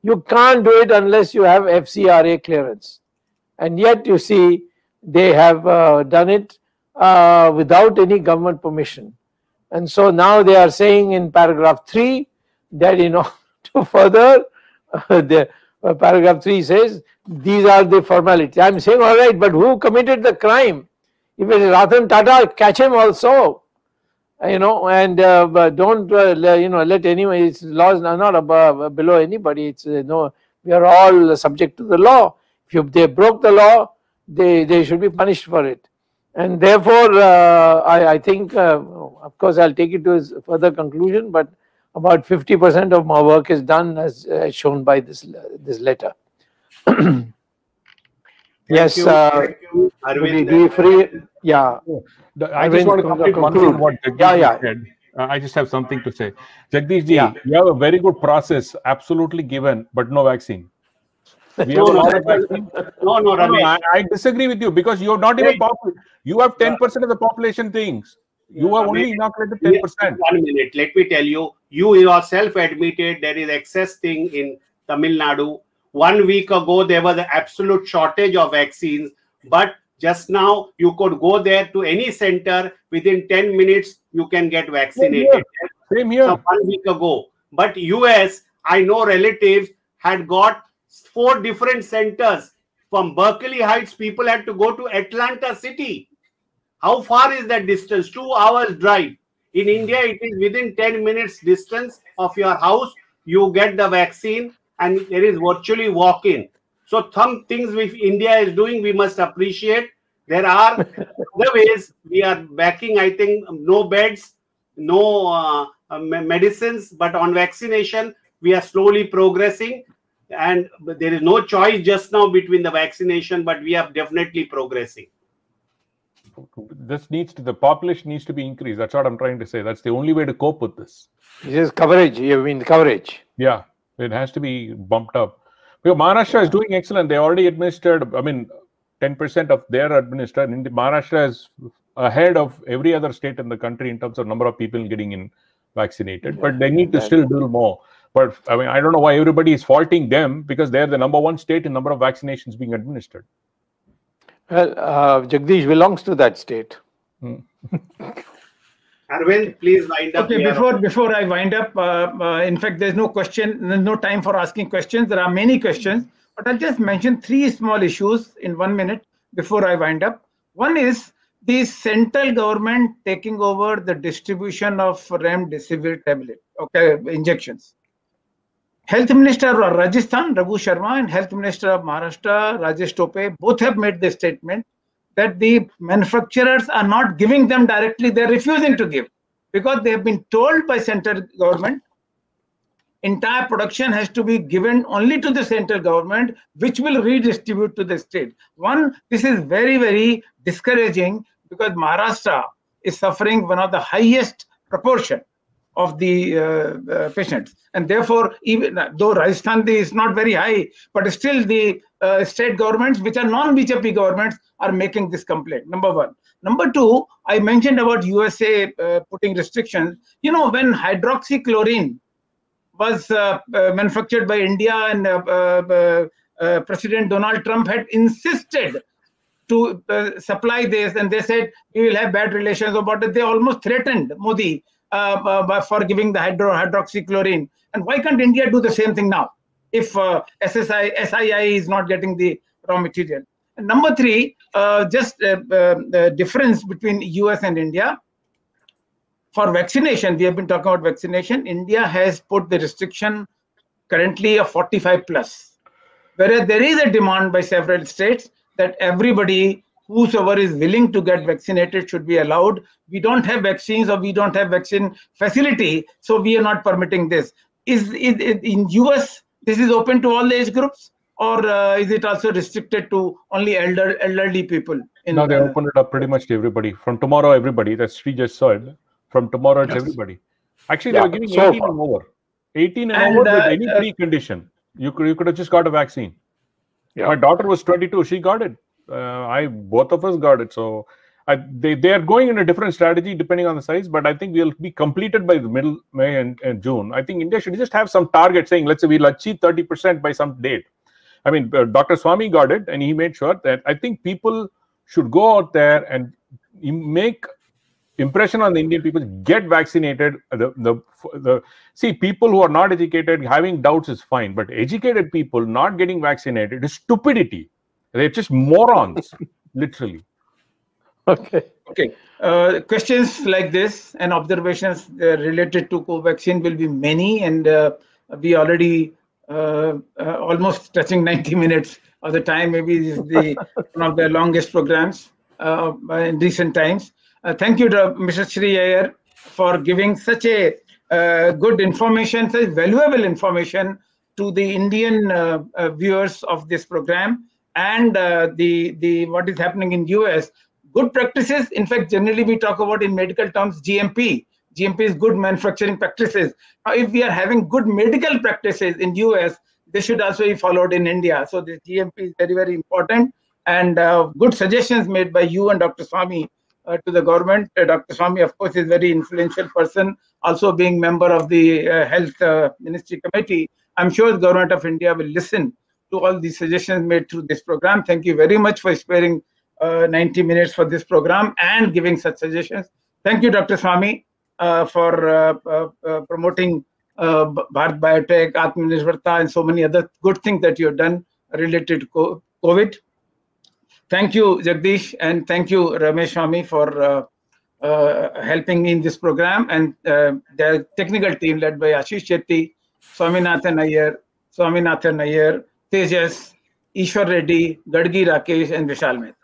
You can't do it unless you have FCRA clearance. And yet you see they have done it without any government permission. And so now they are saying in paragraph 3 that, you know, to further, the paragraph 3 says these are the formalities. I am saying, all right, but who committed the crime? If it is Ratan Tata, catch him also, you know, and don't you know, let anyone. Its laws are not above below anybody. It's no, we are all subject to the law. If they broke the law, they should be punished for it. And therefore, I think, of course, I'll take it to its further conclusion, but about 50% of my work is done as shown by this letter. Yes, Thank you, Arvind. be free. Yeah. I just want to complete one thing what Jagdish said. I just have something to say. Jagdish ji, you have a very good process, absolutely given, but no vaccine. We have a lot of vaccine. No, Ramesh. I disagree with you because you have not even you have 10% of the population things. You have only inoculated 10%. 1 minute. Let me tell you, you yourself admitted there is excess thing in Tamil Nadu. 1 week ago, there was an absolute shortage of vaccines. But just now, you could go there to any center. Within 10 minutes, you can get vaccinated. Same here. So 1 week ago. But US, I know relatives had got 4 different centers. From Berkeley Heights, people had to go to Atlanta City. How far is that distance? 2 hours drive. In India, it is within 10 minutes distance of your house. You get the vaccine and there is virtually walk-in. So some things which India is doing, we must appreciate. There are other ways we are backing, I think, no beds, no medicines, but on vaccination, we are slowly progressing. And there is no choice just now between the vaccination, but we are definitely progressing. The population needs to be increased. That's what I'm trying to say. That's the only way to cope with this. This is coverage. You mean coverage? Yeah, it has to be bumped up. Because Maharashtra is doing excellent. They already administered, I mean, 10% of their administered. Maharashtra is ahead of every other state in the country in terms of number of people getting vaccinated. But they need to still do more. But I mean, I don't know why everybody is faulting them because they're the #1 state in number of vaccinations being administered. Well, Jagdish belongs to that state. Arvind, please wind up. Okay, before I wind up, in fact, there's no time for asking questions. There are many questions, but I'll just mention 3 small issues in 1 minute before I wind up. One is the central government taking over the distribution of remdesivir tablet, injections. Health Minister of Rajasthan, Raghu Sharma, and Health Minister of Maharashtra, Rajesh Tope, both have made the statement that the manufacturers are not giving them directly. They're refusing to give because they have been told by central government entire production has to be given only to the central government, which will redistribute to the state. This is very, very discouraging because Maharashtra is suffering one of the highest proportion of the patients, and therefore, even though Rajasthan is not very high, but still the state governments, which are non-BJP governments, are making this complaint. Number 1. Number 2, I mentioned about USA putting restrictions. You know, when hydroxychloroquine was manufactured by India, and President Donald Trump had insisted to supply this, and they said we will have bad relations about it. They almost threatened Modi for giving the hydroxychloroquine. And why can't India do the same thing now if SII is not getting the raw material? And number 3, just the difference between US and India. For vaccination, we have been talking about vaccination. India has put the restriction currently of 45+, whereas there is a demand by several states that everybody, whosoever is willing to get vaccinated, should be allowed. We don't have vaccines, or we don't have vaccine facility, so we are not permitting this. Is in US this is open to all age groups, or is it also restricted to only elderly people? No, they opened it up pretty much to everybody. From tomorrow, everybody. That's Sree just said. From tomorrow, it's everybody. Actually, they were giving 18 and over. 18 and over with any precondition. You could have just got a vaccine. My daughter was 22. She got it. Both of us got it. So They are going in a different strategy depending on the size, but I think we'll be completed by the middle May and June. I think India should just have some target saying, let's say we'll achieve 30% by some date. I mean, Dr. Swamy got it, and he made sure that I think people should go out there and make impression on the Indian people, get vaccinated. See, people who are not educated, having doubts is fine, but educated people not getting vaccinated is stupidity. They're just morons, literally. Okay. Questions like this and observations related to Covaxin will be many, and we already almost touching 90 minutes of the time. Maybe this is one of the longest programs in recent times. Thank you, Mr. Sree Iyer, for giving such a good information, such valuable information to the Indian viewers of this program, and the what is happening in US. Good practices. In fact, generally we talk about in medical terms GMP. GMP is good manufacturing practices. Now, if we are having good medical practices in US, they should also be followed in India. So this GMP is very, very important, and good suggestions made by you and Dr. Swamy to the government. Dr. Swamy, of course, is a very influential person, also being member of the Health Ministry Committee. I'm sure the government of India will listen to all these suggestions made through this program. Thank you very much for sparing 90 minutes for this program and giving such suggestions. Thank you, Dr. Swamy, for promoting Bharat Biotech, Atmanirbharta, and so many other good things that you have done related to COVID. Thank you, Jagdish, and thank you, Ramesh Swamy, for helping me in this program, and the technical team led by Ashish Shetty, Swaminathan Iyer, Tejas, Ishwar Reddy, Gadgi Rakesh, and Vishal Mehta.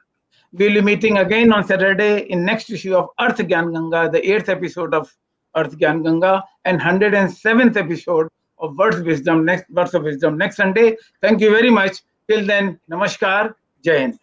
We'll be meeting again on Saturday in next issue of Earth Gyan Ganga, the 8th episode of Earth Gyan Ganga, and 107th episode of Words of Wisdom next Sunday. Thank you very much. Till then, Namaskar, Jai Hind.